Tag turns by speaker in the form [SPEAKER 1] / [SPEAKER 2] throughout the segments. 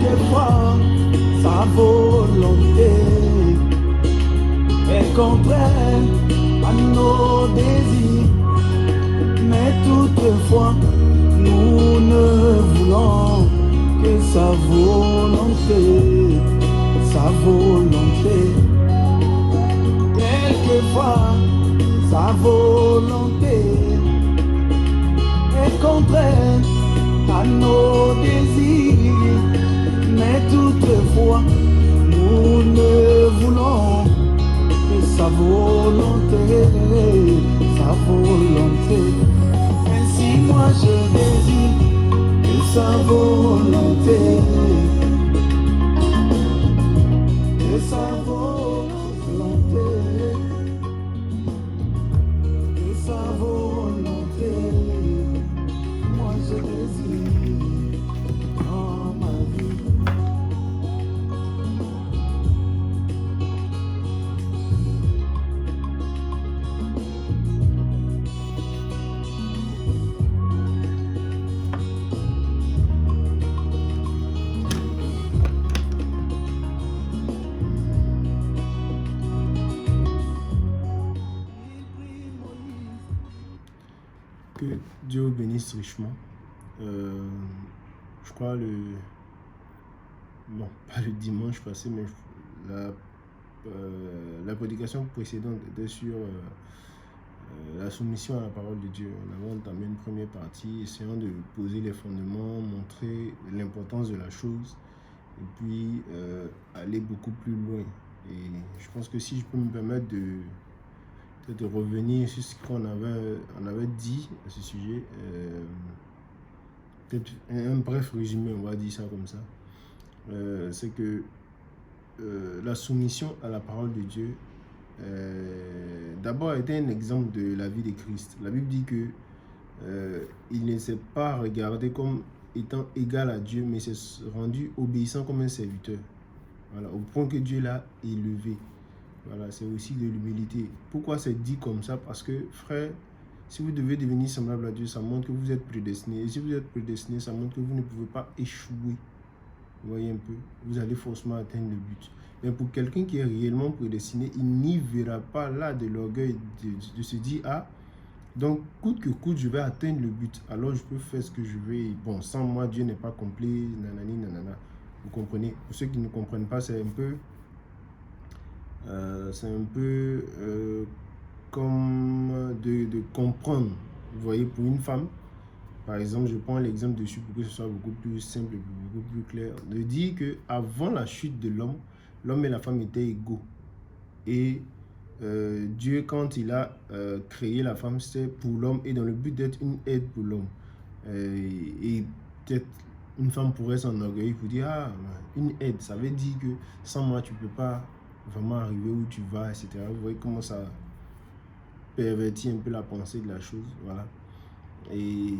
[SPEAKER 1] Quelquefois, sa volonté est contraire à nos désirs, mais toutefois, nous ne voulons que sa volonté, sa volonté. Quelquefois, sa volonté est contraire à nos désirs, mais toutefois, nous ne voulons que sa volonté, sa volonté. Ainsi moi je désire que sa volonté, que sa volonté, que sa volonté. Moi je désire dans ma vie.
[SPEAKER 2] Que Dieu vous bénisse richement. Je crois pas le dimanche passé, mais la prédication précédente était sur la soumission à la parole de Dieu. On avait entamé une première partie, essayant de poser les fondements, montrer l'importance de la chose, et puis aller beaucoup plus loin. Et je pense que si je peux me permettre de revenir sur ce qu'on avait dit à ce sujet, peut-être un bref résumé, on va dire ça comme ça, c'est que la soumission à la parole de Dieu d'abord a été un exemple de la vie de Christ. La Bible dit que il ne s'est pas regardé comme étant égal à Dieu, mais s'est rendu obéissant comme un serviteur. Voilà, au point que Dieu l'a élevé. Voilà, c'est aussi de l'humilité. Pourquoi c'est dit comme ça? Parce que, frère, si vous devez devenir semblable à Dieu, ça montre que vous êtes prédestiné. Et si vous êtes prédestiné, ça montre que vous ne pouvez pas échouer. Vous voyez un peu? Vous allez forcément atteindre le but. Mais pour quelqu'un qui est réellement prédestiné, il n'y verra pas là de l'orgueil de se dire, ah, donc coûte que coûte, je vais atteindre le but. Alors je peux faire ce que je veux. Bon, sans moi, Dieu n'est pas complet, nanani, nanana. Vous comprenez? Pour ceux qui ne comprennent pas, c'est un peu comme de comprendre. Vous voyez, pour une femme, par exemple, je prends l'exemple dessus pour que ce soit beaucoup plus simple et beaucoup plus clair, de dire que avant la chute de l'homme, l'homme et la femme étaient égaux. Et Dieu, quand il a créé la femme, c'était pour l'homme et dans le but d'être une aide pour l'homme. Et peut-être une femme pourrait s'enorgueillir pour dire, ah, une aide, ça veut dire que sans moi, tu ne peux pas vraiment arriver où tu vas, etc. Vous voyez comment ça pervertit un peu la pensée de la chose, voilà. Et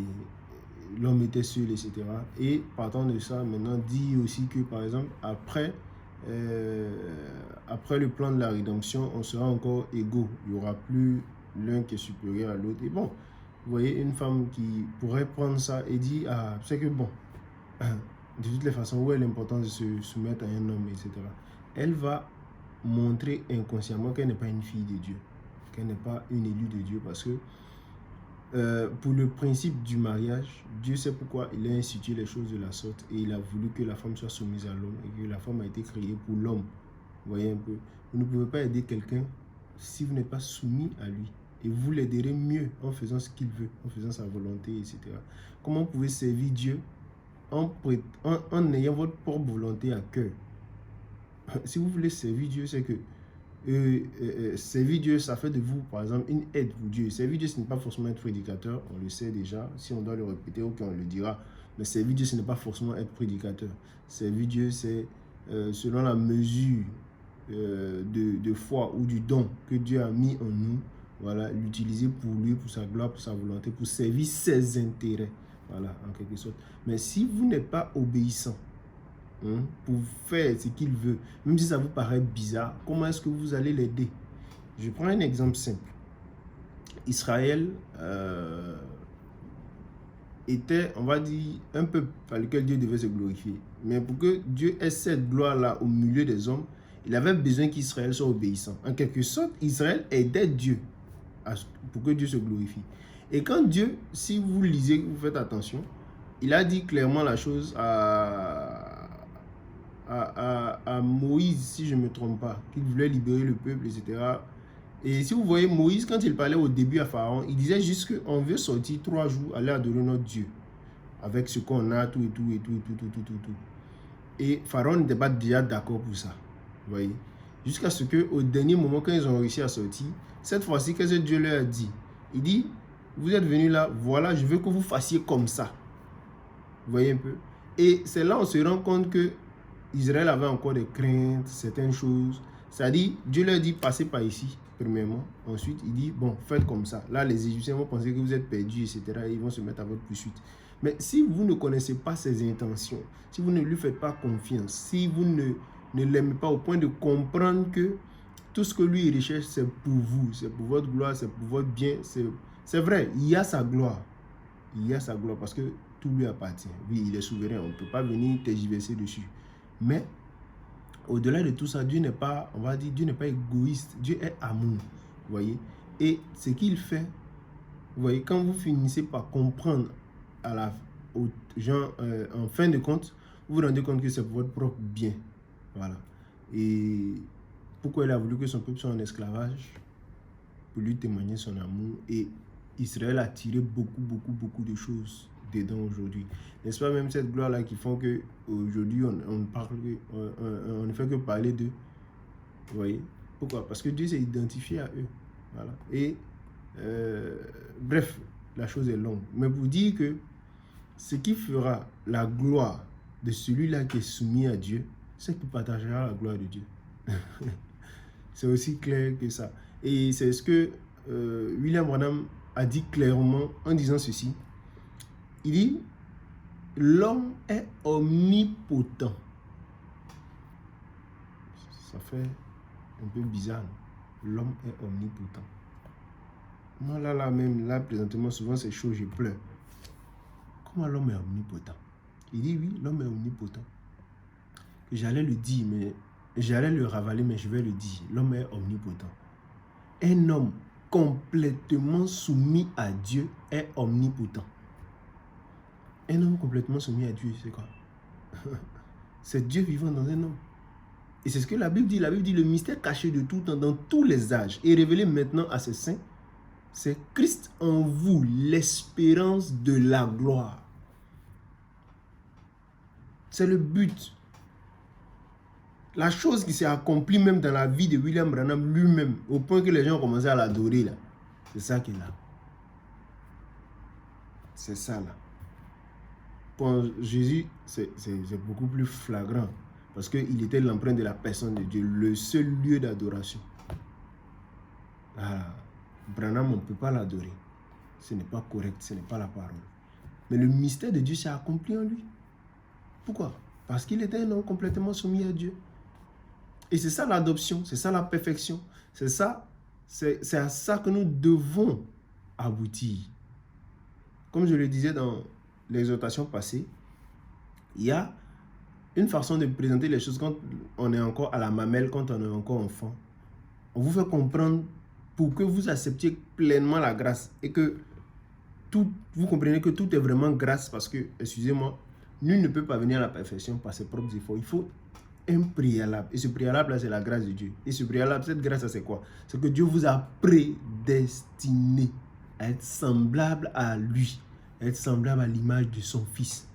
[SPEAKER 2] l'homme était seul, etc. Et partant de ça, maintenant, dit aussi que, par exemple, après le plan de la rédemption, on sera encore égaux. Il n'y aura plus l'un qui est supérieur à l'autre. Et bon, vous voyez, une femme qui pourrait prendre ça et dire, ah, c'est que bon, de toutes les façons, où est l'importance de se soumettre à un homme, etc. Elle va montrer inconsciemment qu'elle n'est pas une fille de Dieu, qu'elle n'est pas une élue de Dieu, parce que pour le principe du mariage, Dieu sait pourquoi il a institué les choses de la sorte, et il a voulu que la femme soit soumise à l'homme, et que la femme a été créée pour l'homme. Vous voyez un peu, vous ne pouvez pas aider quelqu'un si vous n'êtes pas soumis à lui, et vous l'aiderez mieux en faisant ce qu'il veut, en faisant sa volonté, etc. Comment vous pouvez servir Dieu en ayant votre propre volonté à cœur? Si vous voulez servir Dieu, c'est que servir Dieu, ça fait de vous, par exemple, une aide pour Dieu. Servir Dieu, ce n'est pas forcément être prédicateur, on le sait déjà. Si on doit le répéter, ok, on le dira. Mais servir Dieu, ce n'est pas forcément être prédicateur. Servir Dieu, c'est selon la mesure de foi ou du don que Dieu a mis en nous, voilà, l'utiliser pour lui, pour sa gloire, pour sa volonté, pour servir ses intérêts, voilà, en quelque sorte. Mais si vous n'êtes pas obéissant, pour faire ce qu'il veut, même si ça vous paraît bizarre, comment est-ce que vous allez l'aider? Je prends un exemple simple. Israël était, on va dire, un peuple par lequel Dieu devait se glorifier. Mais pour que Dieu ait cette gloire-là au milieu des hommes, il avait besoin qu'Israël soit obéissant. En quelque sorte, Israël aidait Dieu pour que Dieu se glorifie. Et quand Dieu, si vous lisez, vous faites attention, il a dit clairement la chose à Moïse, si je ne me trompe pas, qu'il voulait libérer le peuple, etc. Et si vous voyez Moïse, quand il parlait au début à Pharaon, il disait juste qu'on veut sortir 3 jours, aller adorer notre Dieu, avec ce qu'on a, tout. Et Pharaon n'était pas déjà d'accord pour ça, vous voyez. Jusqu'à ce qu'au dernier moment, quand ils ont réussi à sortir, cette fois-ci, qu'est-ce que Dieu leur a dit? Il dit, vous êtes venus là, voilà, je veux que vous fassiez comme ça. Vous voyez un peu? Et c'est là on se rend compte que Israël avait encore des craintes, certaines choses. C'est-à-dire, Dieu leur dit, passez par ici, premièrement. Ensuite, il dit, bon, faites comme ça. Là, les Égyptiens vont penser que vous êtes perdus, etc. Et ils vont se mettre à votre poursuite. Mais si vous ne connaissez pas ses intentions, si vous ne lui faites pas confiance, si vous ne l'aimez pas au point de comprendre que tout ce que lui il recherche, c'est pour vous, c'est pour votre gloire, c'est pour votre bien. C'est vrai, il y a sa gloire. Il y a sa gloire parce que tout lui appartient. Oui, il est souverain, on ne peut pas venir tergiverser dessus. Mais au-delà de tout ça, Dieu n'est pas, on va dire, Dieu n'est pas égoïste. Dieu est amour, vous voyez. Et ce qu'il fait, vous voyez, quand vous finissez par comprendre en fin de compte, vous vous rendez compte que c'est pour votre propre bien. Voilà. Et pourquoi il a voulu que son peuple soit en esclavage? Pour lui témoigner son amour. Et Israël a tiré beaucoup de choses dedans aujourd'hui. N'est-ce pas même cette gloire-là qui font que aujourd'hui on ne fait que parler d'eux. Vous voyez? Pourquoi? Parce que Dieu s'est identifié à eux. Voilà. Et bref, la chose est longue. Mais pour dire que ce qui fera la gloire de celui-là qui est soumis à Dieu, c'est qu'il partagera la gloire de Dieu. C'est aussi clair que ça. Et c'est ce que William Branham a dit clairement en disant ceci. Il dit, l'homme est omnipotent. Ça fait un peu bizarre. L'homme est omnipotent. Moi, là, présentement, souvent, c'est chaud, je pleure. Comment l'homme est omnipotent? Il dit, oui, l'homme est omnipotent. J'allais le dire, mais j'allais le ravaler, mais je vais le dire. L'homme est omnipotent. Un homme complètement soumis à Dieu est omnipotent. Un homme complètement soumis à Dieu, c'est quoi? C'est Dieu vivant dans un homme. Et c'est ce que la Bible dit. La Bible dit, le mystère caché de tout temps, dans tous les âges, et révélé maintenant à ses saints, c'est Christ en vous, l'espérance de la gloire. C'est le but. La chose qui s'est accomplie même dans la vie de William Branham lui-même, au point que les gens ont commencé à l'adorer là. C'est ça qui est là. C'est ça là. Pour Jésus, c'est beaucoup plus flagrant. Parce qu'il était l'empreinte de la personne de Dieu, le seul lieu d'adoration. Ah, Branham, on ne peut pas l'adorer. Ce n'est pas correct, ce n'est pas la parole. Mais le mystère de Dieu s'est accompli en lui. Pourquoi? Parce qu'il était un homme complètement soumis à Dieu. Et c'est ça l'adoption, c'est ça la perfection. C'est ça, c'est à ça que nous devons aboutir. Comme je le disais dans l'exhortation passée, il y a une façon de présenter les choses quand on est encore à la mamelle, quand on est encore enfant. On vous fait comprendre pour que vous acceptiez pleinement la grâce et que vous comprenez que tout est vraiment grâce parce que, excusez-moi, nul ne peut pas venir à la perfection par ses propres efforts. Il faut un préalable. Et ce préalable-là, c'est la grâce de Dieu. Et ce préalable, cette grâce-là, c'est quoi? C'est que Dieu vous a prédestiné à être semblable à lui, à être semblable à l'image de son Fils.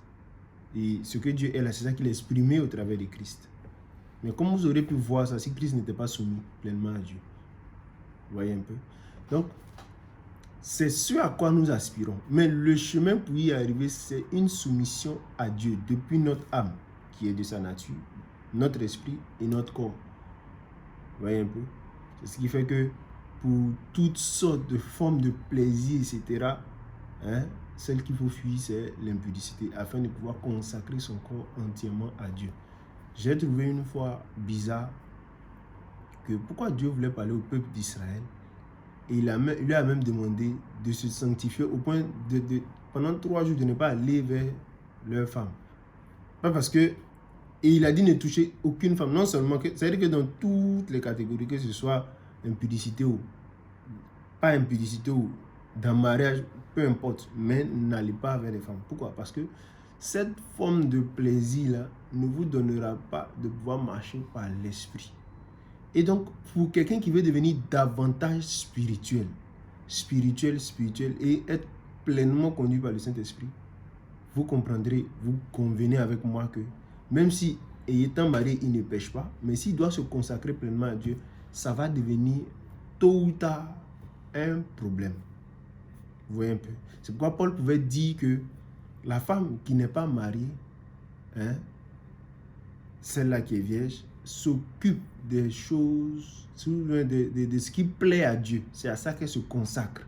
[SPEAKER 2] Et ce que Dieu est là, c'est ça qu'il a exprimé au travers de Christ. Mais comment vous aurez pu voir ça si Christ n'était pas soumis pleinement à Dieu? Vous voyez un peu? Donc, c'est ce à quoi nous aspirons. Mais le chemin pour y arriver, c'est une soumission à Dieu depuis notre âme, qui est de sa nature, notre esprit et notre corps. Vous voyez un peu? C'est ce qui fait que pour toutes sortes de formes de plaisir, etc., celle qu'il faut fuir, c'est l'impudicité, afin de pouvoir consacrer son corps entièrement à Dieu. J'ai trouvé une fois bizarre que pourquoi Dieu voulait parler au peuple d'Israël et il lui a même demandé de se sanctifier au point pendant 3 jours de ne pas aller vers leur femme. Pas parce que, et il a dit ne toucher aucune femme. Non seulement que, c'est-à-dire que dans toutes les catégories, que ce soit impudicité ou pas impudicité ou dans mariage, peu importe, mais n'allez pas vers les femmes. Pourquoi? Parce que cette forme de plaisir-là ne vous donnera pas de pouvoir marcher par l'esprit. Et donc, pour quelqu'un qui veut devenir davantage spirituel et être pleinement conduit par le Saint-Esprit, vous comprendrez, vous convenez avec moi que même si, étant marié, il ne pêche pas, mais s'il doit se consacrer pleinement à Dieu, ça va devenir tôt ou tard un problème. Vous voyez un peu. C'est pourquoi Paul pouvait dire que la femme qui n'est pas mariée, celle-là qui est vierge, s'occupe des choses, de ce qui plaît à Dieu. C'est à ça qu'elle se consacre.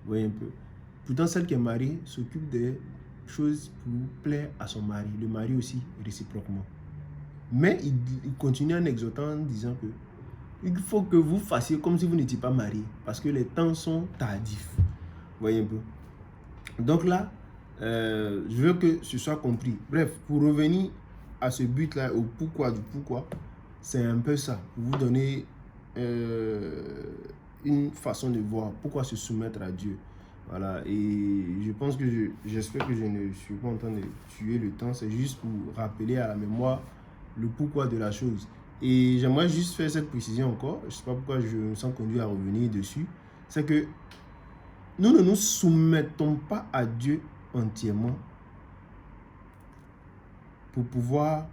[SPEAKER 2] Vous voyez un peu. Pourtant, celle qui est mariée s'occupe des choses pour plaire à son mari. Le mari aussi, réciproquement. Mais il continue en exhortant, en disant que il faut que vous fassiez comme si vous n'étiez pas marié, parce que les temps sont tardifs. Vous voyez un peu. Donc là, je veux que ce soit compris. Bref, pour revenir à ce but-là, au pourquoi du pourquoi, c'est un peu ça. Pour vous donner une façon de voir pourquoi se soumettre à Dieu. Voilà, et je pense que j'espère que je ne suis pas en train de tuer le temps. C'est juste pour rappeler à la mémoire le pourquoi de la chose. Et j'aimerais juste faire cette précision encore. Je ne sais pas pourquoi je me sens conduit à revenir dessus. C'est que nous ne nous soumettons pas à Dieu entièrement pour pouvoir,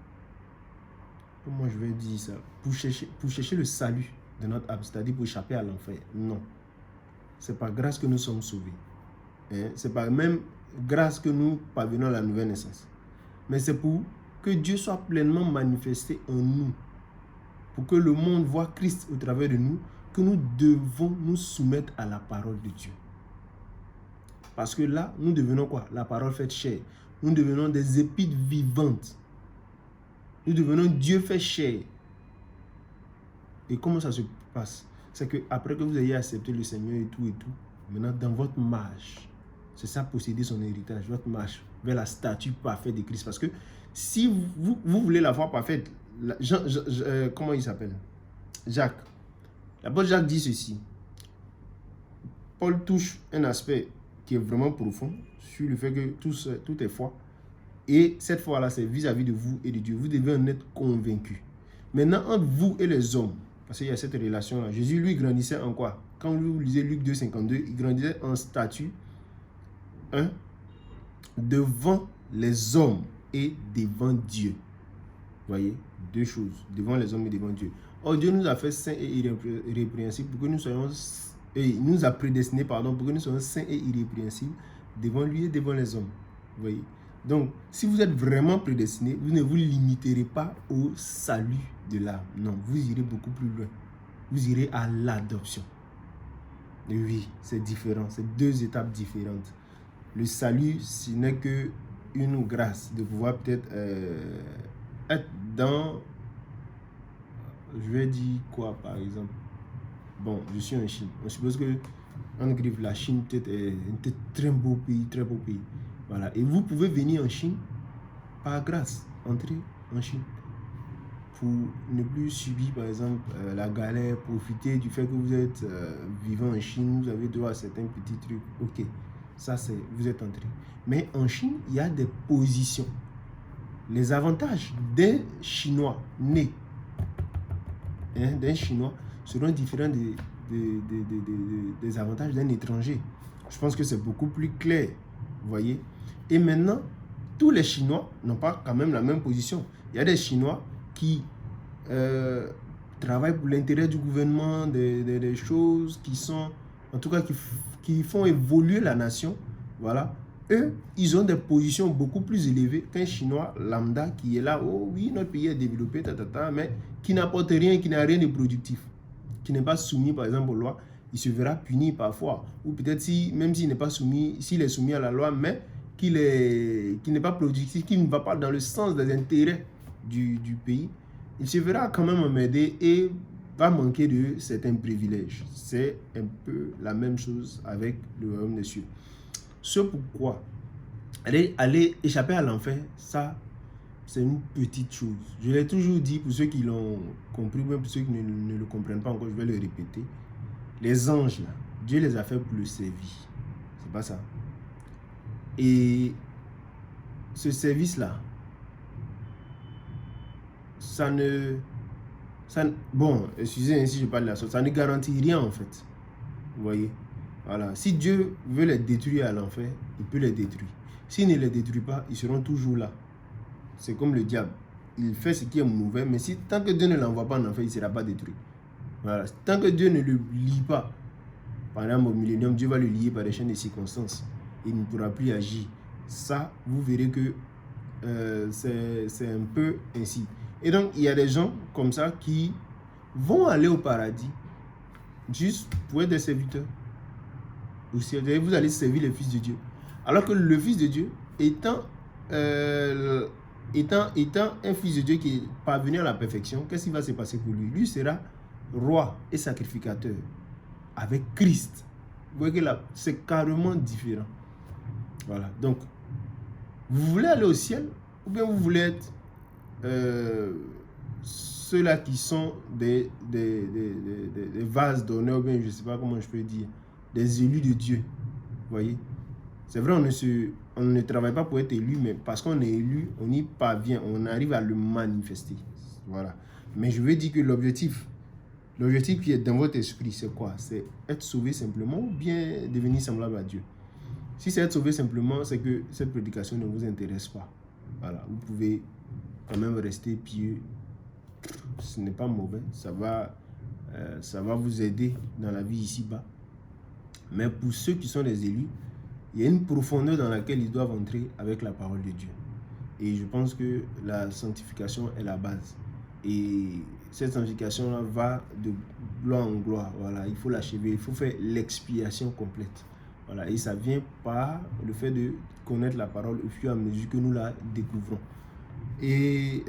[SPEAKER 2] comment je vais dire ça, pour chercher le salut de notre âme, c'est-à-dire pour échapper à l'enfer. Non. C'est par grâce que nous sommes sauvés. C'est par même grâce que nous parvenons à la nouvelle naissance. Mais c'est pour que Dieu soit pleinement manifesté en nous. Pour que le monde voit Christ au travers de nous, que nous devons nous soumettre à la parole de Dieu. Parce que là, nous devenons quoi? La parole faite chair. Nous devenons des épîtres vivantes. Nous devenons Dieu fait chair. Et comment ça se passe? C'est que après que vous ayez accepté le Seigneur et tout, maintenant dans votre marche, c'est ça posséder son héritage, votre marche vers la statue parfaite de Christ. Parce que si vous voulez la voir parfaite, comment il s'appelle? Jacques. L'apôtre Jacques dit ceci. Paul touche un aspect qui est vraiment profond sur le fait que tout est foi. Et cette foi-là, c'est vis-à-vis de vous et de Dieu. Vous devez en être convaincu. Maintenant, entre vous et les hommes, parce qu'il y a cette relation-là, Jésus, lui, grandissait en quoi? Quand vous lisez Luc 2, 52, il grandissait en statut devant les hommes et devant Dieu. Vous voyez? Deux choses. Devant les hommes et devant Dieu. Or, Dieu nous a fait saints et irrépréhensibles pour que nous soyons... Et il nous a prédestinés, pardon, pour que nous soyons saints et irrépréhensibles devant lui et devant les hommes. Vous voyez? Donc, si vous êtes vraiment prédestiné, vous ne vous limiterez pas au salut de l'âme. Non, vous irez beaucoup plus loin. Vous irez à l'adoption. Et oui, c'est différent. C'est deux étapes différentes. Le salut, ce n'est qu'une grâce de pouvoir peut-être être dans... Je vais dire quoi, par exemple? Bon, je suis en Chine. On suppose que en griffe, la Chine peut-être est un très beau pays, très beau pays. Voilà. Et vous pouvez venir en Chine par grâce, entrer en Chine pour ne plus subir, par exemple, la galère, profiter du fait que vous êtes vivant en Chine, vous avez droit à certains petits trucs. Ok, ça c'est, vous êtes entré. Mais en Chine, il y a des positions. Les avantages d'un Chinois né, d'un Chinois, seront différents des avantages d'un étranger. Je pense que c'est beaucoup plus clair, vous voyez. Et maintenant, tous les Chinois n'ont pas quand même la même position. Il y a des Chinois qui travaillent pour l'intérêt du gouvernement, des choses qui sont, en tout cas, qui font évoluer la nation. Voilà. Eux, ils ont des positions beaucoup plus élevées qu'un Chinois lambda qui est là, oh oui, notre pays est développé, mais qui n'apporte rien, qui n'a rien de productif, qui n'est pas soumis, par exemple, aux lois. Il se verra puni parfois. Ou peut-être, même s'il n'est pas soumis, s'il est soumis à la loi, mais qu'il n'est pas productif, qu'il ne va pas dans le sens des intérêts du pays, il se verra quand même emmerder et va manquer de certains privilèges. C'est un peu la même chose avec le royaume des cieux. Ce pourquoi aller échapper à l'enfer, ça, c'est une petite chose. Je l'ai toujours dit pour ceux qui l'ont compris, même pour ceux qui ne le comprennent pas encore, je vais le répéter. Les anges, là, Dieu les a fait pour le servir. C'est pas ça. Et ce service-là, bon, excusez si je parle de la chose, ça ne garantit rien en fait. Vous voyez? Voilà. Si Dieu veut les détruire à l'enfer, il peut les détruire. S'il ne les détruit pas, ils seront toujours là. C'est comme le diable. Il fait ce qui est mauvais, mais tant que Dieu ne l'envoie pas en enfer, il ne sera pas détruit. Voilà. Tant que Dieu ne le lie pas, par exemple au millénium, Dieu va le lier par des chaînes de circonstances. Il ne pourra plus agir. Ça, vous verrez que c'est un peu ainsi. Et donc, il y a des gens comme ça qui vont aller au paradis juste pour être des serviteurs. Vous allez servir le Fils de Dieu. Alors que le Fils de Dieu, étant un Fils de Dieu qui est parvenu à la perfection, qu'est-ce qui va se passer pour lui? Lui sera roi et sacrificateur avec Christ. Vous voyez que là, c'est carrément différent. Voilà. Donc, vous voulez aller au ciel ou bien vous voulez être ceux-là qui sont des vases d'honneur, ou bien je ne sais pas comment je peux dire, des élus de Dieu. Vous voyez? C'est vrai, on ne travaille pas pour être élu, mais parce qu'on est élu, on y parvient, on arrive à le manifester. Voilà. Mais je veux dire que l'objectif qui est dans votre esprit, c'est quoi? C'est être sauvé simplement ou bien devenir semblable à Dieu? Si c'est être sauvé simplement, c'est que cette prédication ne vous intéresse pas. Voilà. Vous pouvez quand même rester pieux. Ce n'est pas mauvais. Ça va vous aider dans la vie ici-bas. Mais pour ceux qui sont des élus, il y a une profondeur dans laquelle ils doivent entrer avec la parole de Dieu. Et je pense que la sanctification est la base. Et cette sanctification-là va de gloire en gloire. Voilà, il faut l'achever, il faut faire l'expiation complète. Voilà, et ça vient par le fait de connaître la parole au fur et à mesure que nous la découvrons. Et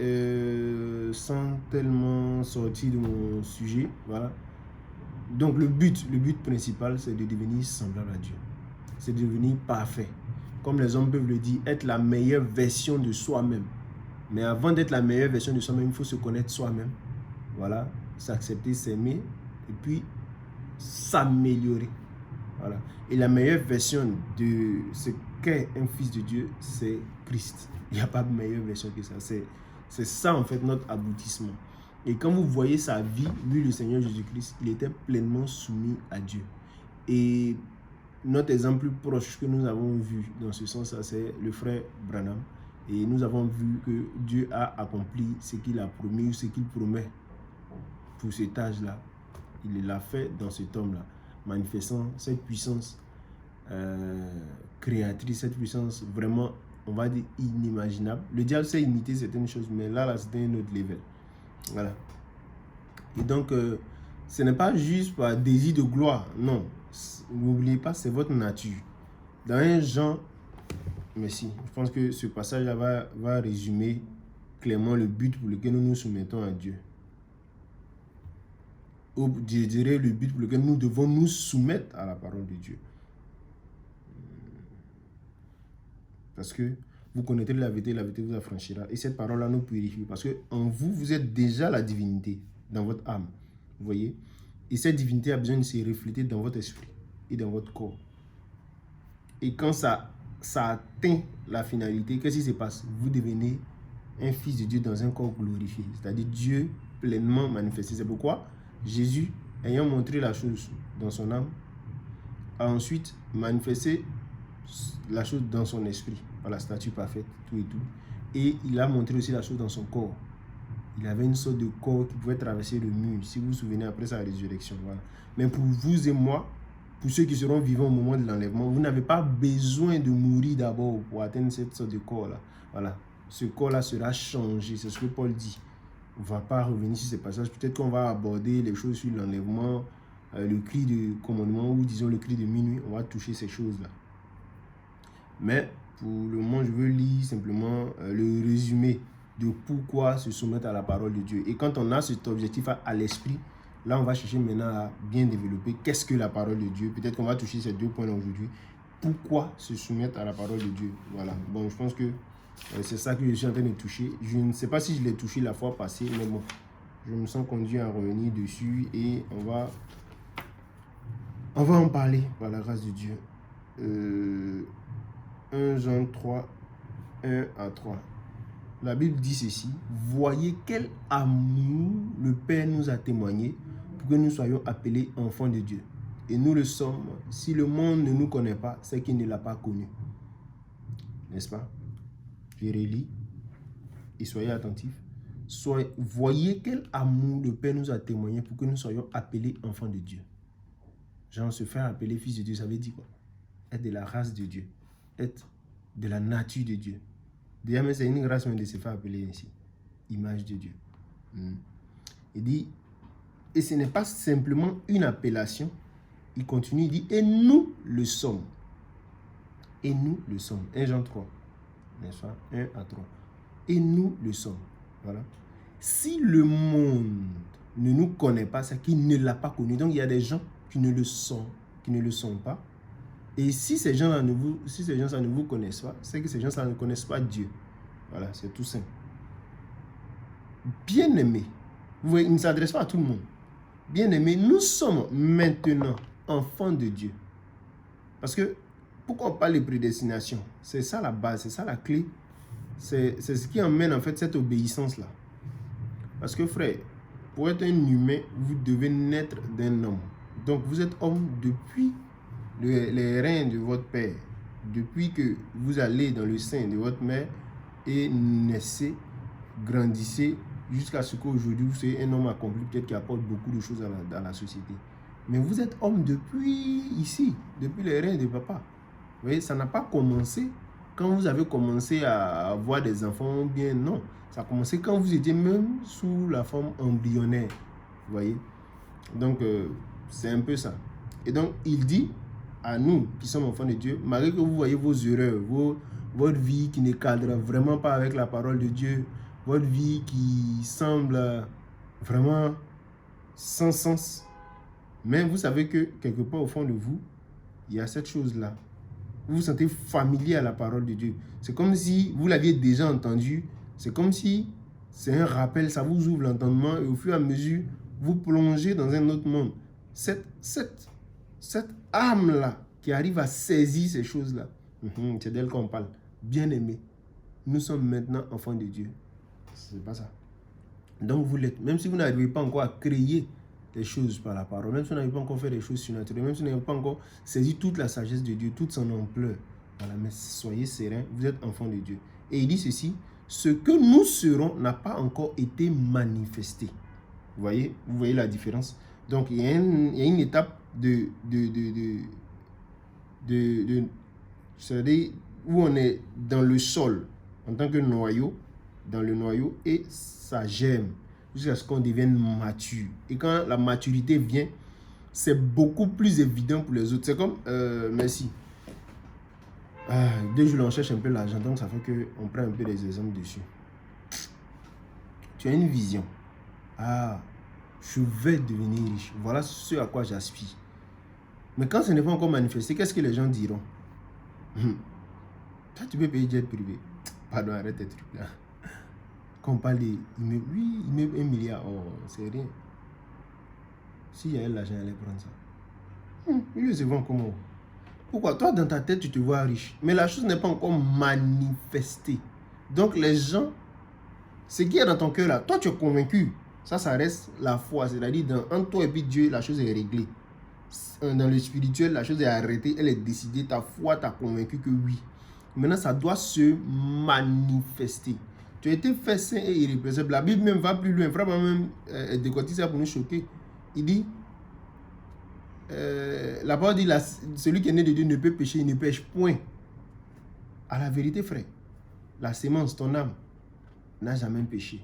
[SPEAKER 2] sans tellement sortir de mon sujet, voilà. Donc le but principal, c'est de devenir semblable à Dieu. C'est de devenir parfait. Comme les hommes peuvent le dire, être la meilleure version de soi-même. Mais avant d'être la meilleure version de soi-même, il faut se connaître soi-même. Voilà, s'accepter, s'aimer et puis s'améliorer. Voilà. Et la meilleure version de ce qu'est un fils de Dieu, c'est Christ. Il n'y a pas de meilleure version que ça. C'est ça en fait notre aboutissement. Et quand vous voyez sa vie, lui le Seigneur Jésus-Christ, il était pleinement soumis à Dieu. Et notre exemple plus proche que nous avons vu dans ce sens, c'est le frère Branham. Et nous avons vu que Dieu a accompli ce qu'il a promis ou ce qu'il promet pour cet âge-là. Il l'a fait dans cet homme-là, manifestant cette puissance créatrice, cette puissance vraiment, on va dire, inimaginable. Le diable sait imiter certaines choses, mais là c'était un autre level. Voilà. Et donc, ce n'est pas juste par désir de gloire, non. N'oubliez pas, c'est votre nature. Dans un Jean, merci, je pense que ce passage-là va résumer clairement le but pour lequel nous nous soumettons à Dieu. Ou je dirais le but pour lequel nous devons nous soumettre à la parole de Dieu. Parce que vous connaîtrez la vérité vous affranchira. Et cette parole-là nous purifie. Parce qu'en vous, vous êtes déjà la divinité dans votre âme. Vous voyez? Et cette divinité a besoin de se refléter dans votre esprit et dans votre corps. Et quand ça atteint la finalité, qu'est-ce qui se passe? Vous devenez un fils de Dieu dans un corps glorifié. C'est-à-dire Dieu pleinement manifesté. C'est pourquoi Jésus, ayant montré la chose dans son âme, a ensuite manifesté la chose dans son esprit, par la statue parfaite, tout et tout. Et il a montré aussi la chose dans son corps. Il avait une sorte de corps qui pouvait traverser le mur, si vous vous souvenez, après sa résurrection. Voilà. Mais pour vous et moi, pour ceux qui seront vivants au moment de l'enlèvement, vous n'avez pas besoin de mourir d'abord pour atteindre cette sorte de corps-là. Voilà. Ce corps-là sera changé, c'est ce que Paul dit. On ne va pas revenir sur ces passages. Peut-être qu'on va aborder les choses sur l'enlèvement, le cri de commandement ou disons le cri de minuit. On va toucher ces choses-là. Mais pour le moment, je veux lire simplement le résumé de pourquoi se soumettre à la parole de Dieu. Et quand on a cet objectif à l'esprit, là, on va chercher maintenant à bien développer qu'est-ce que la parole de Dieu. Peut-être qu'on va toucher ces deux points aujourd'hui. pourquoi se soumettre à la parole de Dieu. Voilà. Bon, je pense que c'est ça que je suis en train de toucher. Je ne sais pas si je l'ai touché la fois passée, mais bon, je me sens conduit à revenir dessus et on va en parler par la grâce de Dieu. 1 Jean 3, 1 à 3. La Bible dit ceci: voyez quel amour le Père nous a témoigné pour que nous soyons appelés enfants de Dieu. Et nous le sommes. Si le monde ne nous connaît pas, c'est qu'il ne l'a pas connu. N'est-ce pas? Je relis et soyez attentifs. Voyez quel amour le Père nous a témoigné pour que nous soyons appelés enfants de Dieu. Genre, se faire appeler fils de Dieu, ça veut dire quoi? Être de la race de Dieu. Être de la nature de Dieu. Déjà, mais c'est une grâce même de se faire appeler ainsi. Image de Dieu. Il dit, et ce n'est pas simplement une appellation. Il continue, il dit, et nous le sommes. Et nous le sommes. 1 Jean 3. N'est-ce pas? 1 à 3. Et nous le sommes. Voilà. Si le monde ne nous connaît pas, c'est qu'il ne l'a pas connu. Donc, il y a des gens qui ne le sont pas. Et si ces gens-là ne vous connaissent pas, c'est que ces gens-là ne connaissent pas Dieu. Voilà, c'est tout simple. Bien-aimés, vous voyez, il ne s'adresse pas à tout le monde. Bien-aimés, nous sommes maintenant enfants de Dieu. Parce que, pourquoi on parle de prédestination? C'est ça la base, c'est ça la clé. C'est ce qui emmène en fait cette obéissance-là. Parce que frère, pour être un humain, vous devez naître d'un homme. Donc vous êtes homme depuis les reins de votre père. Depuis que vous allez dans le sein de votre mère et naissez, grandissez, jusqu'à ce qu'aujourd'hui vous soyez un homme accompli, peut-être qui apporte beaucoup de choses dans la société. Mais vous êtes homme depuis ici, depuis les reins de papa. Vous voyez, ça n'a pas commencé quand vous avez commencé à avoir des enfants, bien non. Ça a commencé quand vous étiez même sous la forme embryonnaire. Vous voyez? Donc, c'est un peu ça. Et donc, il dit à nous qui sommes enfants de Dieu, malgré que vous voyez vos erreurs, votre vie qui ne cadre vraiment pas avec la parole de Dieu, votre vie qui semble vraiment sans sens, mais vous savez que quelque part au fond de vous, il y a cette chose-là. Vous vous sentez familier à la parole de Dieu. C'est comme si vous l'aviez déjà entendu. C'est comme si c'est un rappel, ça vous ouvre l'entendement et au fur et à mesure, vous plongez dans un autre monde. Cette âme-là qui arrive à saisir ces choses-là, c'est d'elle qu'on parle. Bien-aimés, nous sommes maintenant enfants de Dieu. C'est pas ça. Donc vous l'êtes. Même si vous n'arrivez pas encore à créer des choses par la parole, même si vous n'avez pas encore fait des choses surnaturelles, même si vous n'avez pas encore saisi toute la sagesse de Dieu, toute son ampleur, voilà, mais soyez sereins, vous êtes enfants de Dieu. Et il dit ceci: ce que nous serons n'a pas encore été manifesté. Vous voyez la différence? Donc il y a une étape c'est-à-dire où on est dans le sol en tant que noyau, dans le noyau, et ça germe jusqu'à ce qu'on devienne mature. Et quand la maturité vient, c'est beaucoup plus évident pour les autres. C'est comme, merci. Dès que je l'en cherche un peu l'argent, donc ça fait qu'on prend un peu des exemples dessus. Tu as une vision. Je vais devenir riche. Voilà ce à quoi j'aspire. Mais quand ce n'est pas encore manifesté, qu'est-ce que les gens diront? Toi, tu peux payer jet privé. Pardon, arrête tes trucs là. Quand on parle de immeuble, oui, immeuble 1 milliard, oh, c'est rien. S'il y a l'argent, elle allait prendre ça. Lui, se vend comment? Pourquoi? Toi, dans ta tête, tu te vois riche. Mais la chose n'est pas encore manifestée. Donc, les gens, ce qui est dans ton cœur là, toi, tu es convaincu. Ça reste la foi. C'est-à-dire, entre toi et puis Dieu, la chose est réglée. Dans le spirituel, la chose est arrêtée, elle est décidée. Ta foi t'a convaincu que oui. Maintenant, ça doit se manifester. Tu as été fait saint et irrépressible. La Bible même va plus loin. Vraiment même décortique ça pour nous choquer. Il dit, la parole dit, celui qui est né de Dieu ne peut pécher, il ne pêche point. À la vérité, frère, la sémence, ton âme, n'a jamais péché.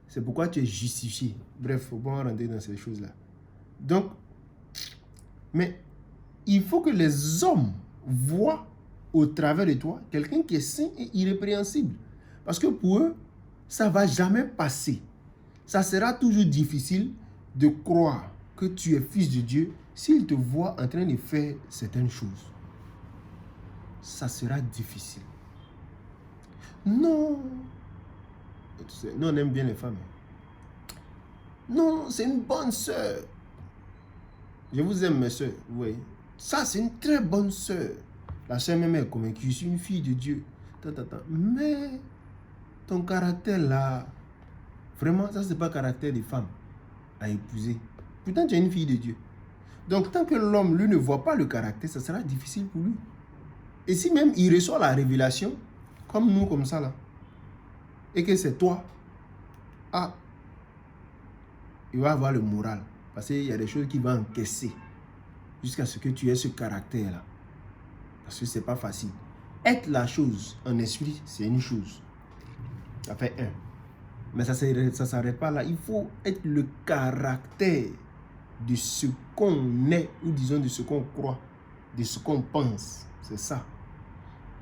[SPEAKER 2] C'est pourquoi tu es justifié. Bref, il ne faut pas rentrer dans ces choses-là. Donc, mais il faut que les hommes voient au travers de toi quelqu'un qui est saint et irrépréhensible. Parce que pour eux, ça ne va jamais passer. Ça sera toujours difficile de croire que tu es fils de Dieu s'ils te voient en train de faire certaines choses. ça sera difficile. Non. Nous, on aime bien les femmes. Non, c'est une bonne soeur. Je vous aime, mes soeurs. Vous voyez. Ça, c'est une très bonne soeur. La soeur même est convaincue. Je suis une fille de Dieu. Mais ton caractère là, vraiment, ça, c'est pas le caractère des femmes à épouser. Pourtant, tu es une fille de Dieu. Donc, tant que l'homme, lui, ne voit pas le caractère, ça sera difficile pour lui. Et si même il reçoit la révélation, comme nous, comme ça, là, et que c'est toi, il va avoir le moral. Parce qu'il y a des choses qu'il va encaisser jusqu'à ce que tu aies ce caractère-là. Parce que c'est pas facile. Être la chose en esprit, c'est une chose. Ça fait un. Mais ça ne s'arrête pas là. Il faut être le caractère de ce qu'on est, ou disons de ce qu'on croit, de ce qu'on pense. C'est ça.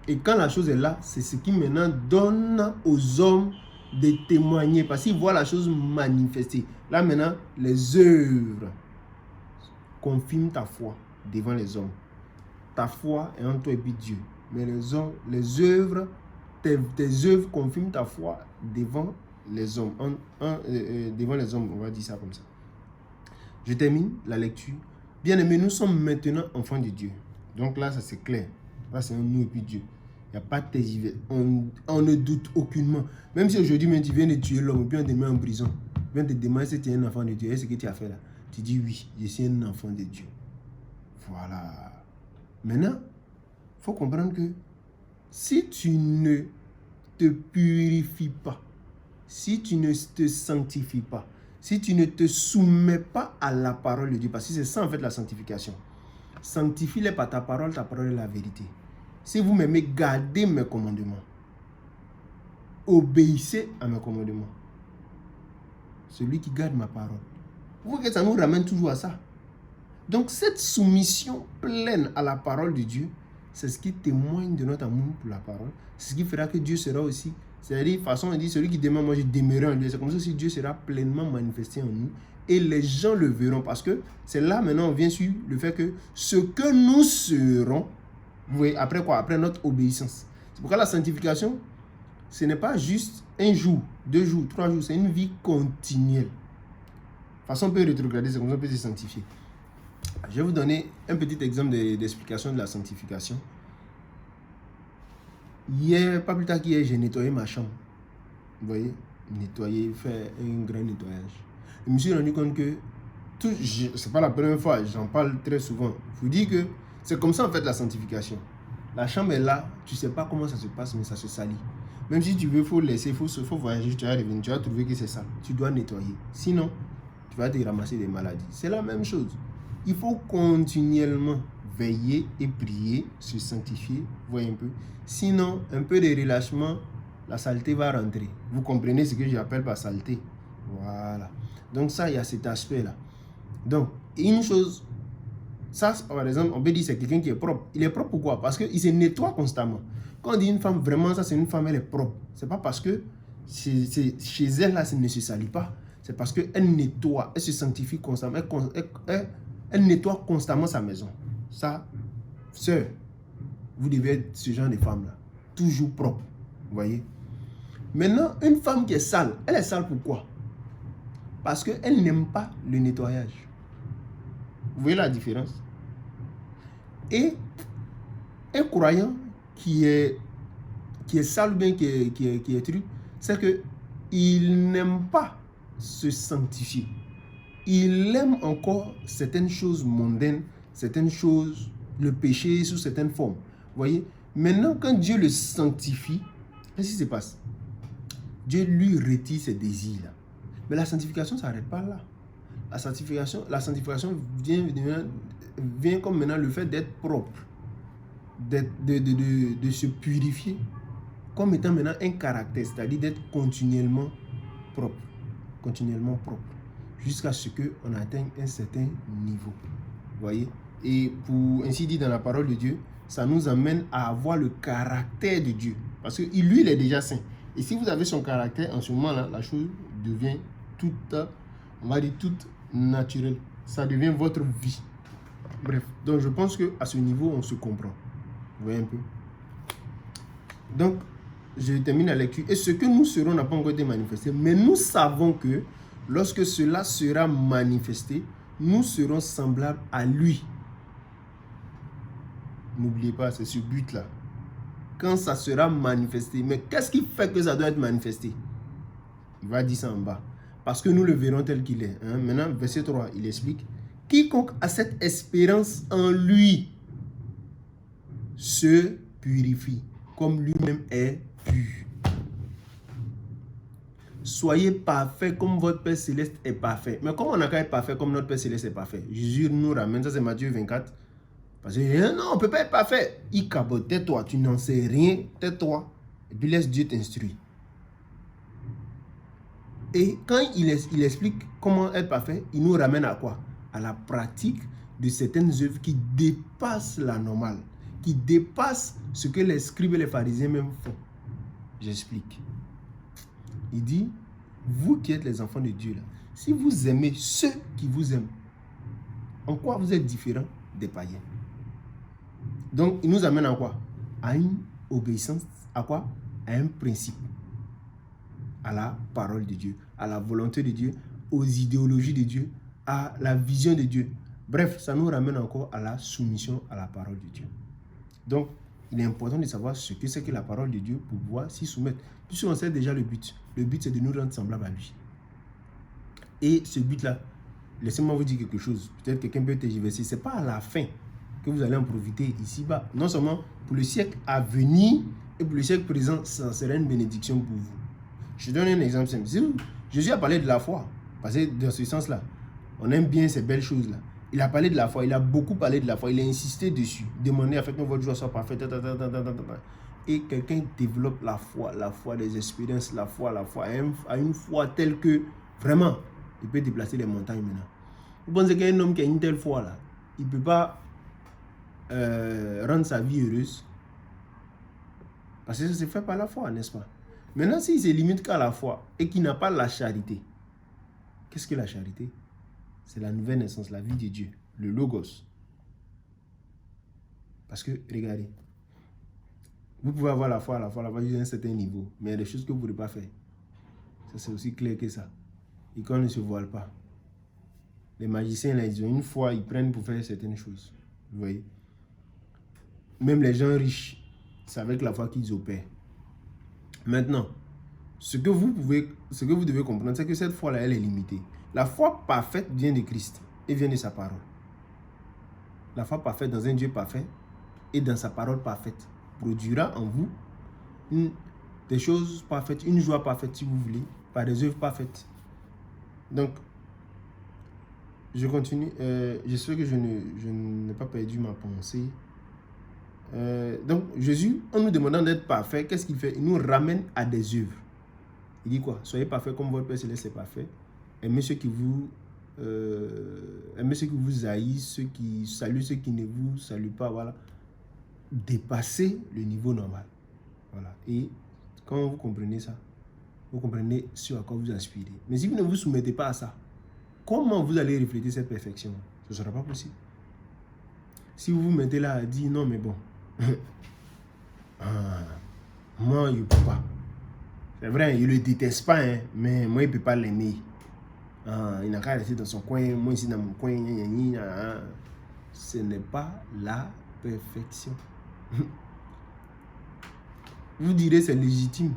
[SPEAKER 2] Et quand la chose est là, c'est ce qui maintenant donne aux hommes de témoigner. Parce qu'ils voient la chose manifester. Là maintenant, les œuvres confirment ta foi devant les hommes. Ta foi est en toi et puis Dieu. Mais les œuvres, tes œuvres confirment ta foi devant les hommes. Devant les hommes, on va dire ça comme ça. Je termine la lecture. Bien-aimés, nous sommes maintenant enfants de Dieu. Donc là, ça c'est clair. Là, c'est un nous et puis Dieu. Il n'y a pas de tergiversation. On ne doute aucunement. Même si aujourd'hui, même tu viens de tuer l'homme, puis on te met en prison, on te demander si tu es un enfant de Dieu. Et ce que tu as fait là, tu dis oui, je suis un enfant de Dieu. Voilà. Maintenant, il faut comprendre que si tu ne te purifies pas, si tu ne te sanctifies pas, si tu ne te soumets pas à la parole de Dieu, parce que c'est ça en fait la sanctification. Sanctifie-les par ta parole est la vérité. Si vous m'aimez, gardez mes commandements. Obéissez à mes commandements. Celui qui garde ma parole. Vous voyez que ça nous ramène toujours à ça. Donc cette soumission pleine à la parole de Dieu, c'est ce qui témoigne de notre amour pour la parole. C'est ce qui fera que Dieu sera aussi. C'est-à-dire, de toute façon, on dit, celui qui demeure, moi je demeurerai en lui. C'est comme ça si Dieu sera pleinement manifesté en nous. Et les gens le verront. Parce que c'est là maintenant on vient sur le fait que ce que nous serons, vous voyez, après quoi? Après notre obéissance. C'est pourquoi la sanctification, ce n'est pas juste un jour, 2 jours, 3 jours. C'est une vie continuelle. De toute façon, on peut rétrograder, c'est comme ça qu'on peut se sanctifier. Je vais vous donner un petit exemple d'explication de la sanctification. Hier, pas plus tard qu'hier, j'ai nettoyé ma chambre. Vous voyez, nettoyer, faire un grand nettoyage. Je me suis rendu compte que, c'est pas la première fois, j'en parle très souvent. Je vous dis que c'est comme ça en fait la sanctification. La chambre est là, tu sais pas comment ça se passe, mais ça se salit. Même si tu veux, il faut laisser, il faut voyager, tu vas revenir, tu vas trouver que c'est ça. Tu dois nettoyer. Sinon, tu vas te ramasser des maladies. C'est la même chose. Il faut continuellement veiller et prier, se sanctifier, voyez un peu. Sinon, un peu de relâchement, la saleté va rentrer. Vous comprenez ce que j'appelle par saleté. Voilà. Donc ça, il y a cet aspect-là. Donc, une chose, ça, par exemple, on peut dire c'est quelqu'un qui est propre. Il est propre pourquoi? Parce qu'il se nettoie constamment. Quand on dit une femme, vraiment, ça c'est une femme, elle est propre. C'est pas parce que chez elle, là, ça ne se salit pas. C'est parce qu'elle nettoie, elle se sanctifie constamment, elle nettoie constamment sa maison. Ça, sœur, vous devez être ce genre de femme-là. Toujours propre. Vous voyez? Maintenant, une femme qui est sale, elle est sale pourquoi? Parce qu'elle n'aime pas le nettoyage. Vous voyez la différence? Et un croyant qui est sale ou bien qui est truc, c'est qu'il n'aime pas se sanctifier. Il aime encore certaines choses mondaines, certaines choses, le péché sous certaines formes. Vous voyez? Maintenant, quand Dieu le sanctifie, qu'est-ce qui se passe? Dieu lui retire ses désirs là. Mais la sanctification ne s'arrête pas là. La sanctification vient comme maintenant le fait d'être propre, de se purifier, comme étant maintenant un caractère, c'est-à-dire d'être continuellement propre, jusqu'à ce qu'on atteigne un certain niveau. Vous voyez? Et pour ainsi dire dans la parole de Dieu, ça nous amène à avoir le caractère de Dieu. Parce que lui, il est déjà saint. Et si vous avez son caractère, en ce moment-là, la chose devient toute, on va dire, toute naturelle. Ça devient votre vie. Bref, donc je pense qu'à ce niveau, on se comprend. Vous voyez un peu? Donc, je termine la lecture. Et ce que nous serons n'a pas encore été manifesté, mais nous savons que lorsque cela sera manifesté, nous serons semblables à lui. N'oubliez pas, c'est ce but-là. Quand ça sera manifesté, mais qu'est-ce qui fait que ça doit être manifesté? Il va dire ça en bas. Parce que nous le verrons tel qu'il est. Hein? Maintenant, verset 3, il explique. Quiconque a cette espérance en lui se purifie, comme lui-même est pur. Soyez parfaits comme votre Père Céleste est parfait. Mais comment on n'a qu'à être parfait comme notre Père Céleste est parfait? Jésus nous ramène, ça c'est Matthieu 24. Parce que non, on ne peut pas être parfait. Il cabote, tais-toi, tu n'en sais rien, tais-toi. Et puis laisse Dieu t'instruire. Et quand il explique comment être parfait, il nous ramène à quoi? À la pratique de certaines œuvres qui dépassent la normale, qui dépassent ce que les scribes et les pharisiens même font. J'explique. Il dit, vous qui êtes les enfants de Dieu, là, si vous aimez ceux qui vous aiment, en quoi vous êtes différents des païens? Donc, il nous amène à quoi? À une obéissance, à quoi? À un principe. À la parole de Dieu, à la volonté de Dieu, aux idéologies de Dieu, à la vision de Dieu. Bref, ça nous ramène encore à la soumission à la parole de Dieu. Donc, il est important de savoir ce que c'est que la parole de Dieu pour pouvoir s'y soumettre. Puisqu'on sait déjà le but. Le but, c'est de nous rendre semblables à lui. Et ce but-là, laissez-moi vous dire quelque chose. Peut-être quelqu'un peut tergiverser. Ce n'est pas à la fin que vous allez en profiter ici-bas. Non seulement pour le siècle à venir et pour le siècle présent, ça sera une bénédiction pour vous. Je donne un exemple simple. Jésus a parlé de la foi. Parce que dans ce sens-là, on aime bien ces belles choses-là. Il a parlé de la foi. Il a beaucoup parlé de la foi. Il a insisté dessus. Demandez à faire que votre joie soit parfaite. Et quelqu'un développe la foi des expériences, la foi, à une foi telle que, vraiment, il peut déplacer les montagnes maintenant. Vous pensez qu'un homme qui a une telle foi là, il ne peut pas rendre sa vie heureuse? Parce que ça se fait par la foi, n'est-ce pas? Maintenant, s'il se limite qu'à la foi et qu'il n'a pas la charité, qu'est-ce que la charité? C'est la nouvelle naissance, la vie de Dieu, le logos. Parce que, regardez, vous pouvez avoir la foi jusqu'à un certain niveau, mais il y a des choses que vous ne pouvez pas faire. Ça, c'est aussi clair que ça. Et qu'on ne se voile pas. Les magiciens, là, ils ont une foi, ils prennent pour faire certaines choses. Vous voyez? Même les gens riches, c'est avec la foi qu'ils opèrent. Maintenant, ce que vous devez comprendre, c'est que cette foi-là, elle est limitée. La foi parfaite vient de Christ et vient de sa parole. La foi parfaite dans un Dieu parfait et dans sa parole parfaite produira en vous des choses parfaites, une joie parfaite si vous voulez, par des œuvres parfaites. Donc, je continue. J'espère que je n'ai pas perdu ma pensée. Donc, Jésus, en nous demandant d'être parfait, qu'est-ce qu'il fait? Il nous ramène à des œuvres. Il dit quoi? Soyez parfaits comme votre Père Céleste est parfait. Aimez ceux qui vous haïssent, ceux qui saluent, ceux qui ne vous saluent pas. Voilà. Dépassez le niveau normal. Voilà. Et quand vous comprenez ça, vous comprenez ce à quoi vous aspirez. Mais si vous ne vous soumettez pas à ça, comment vous allez refléter cette perfection? Ce ne sera pas possible. Si vous vous mettez là à dire non, mais bon, moi, je ne peux pas. C'est vrai, il ne le déteste pas, hein, mais moi, il ne peut pas l'aimer. Il n'a qu'à rester dans son coin, moi ici dans mon coin. Ce n'est pas la perfection. Vous direz c'est légitime.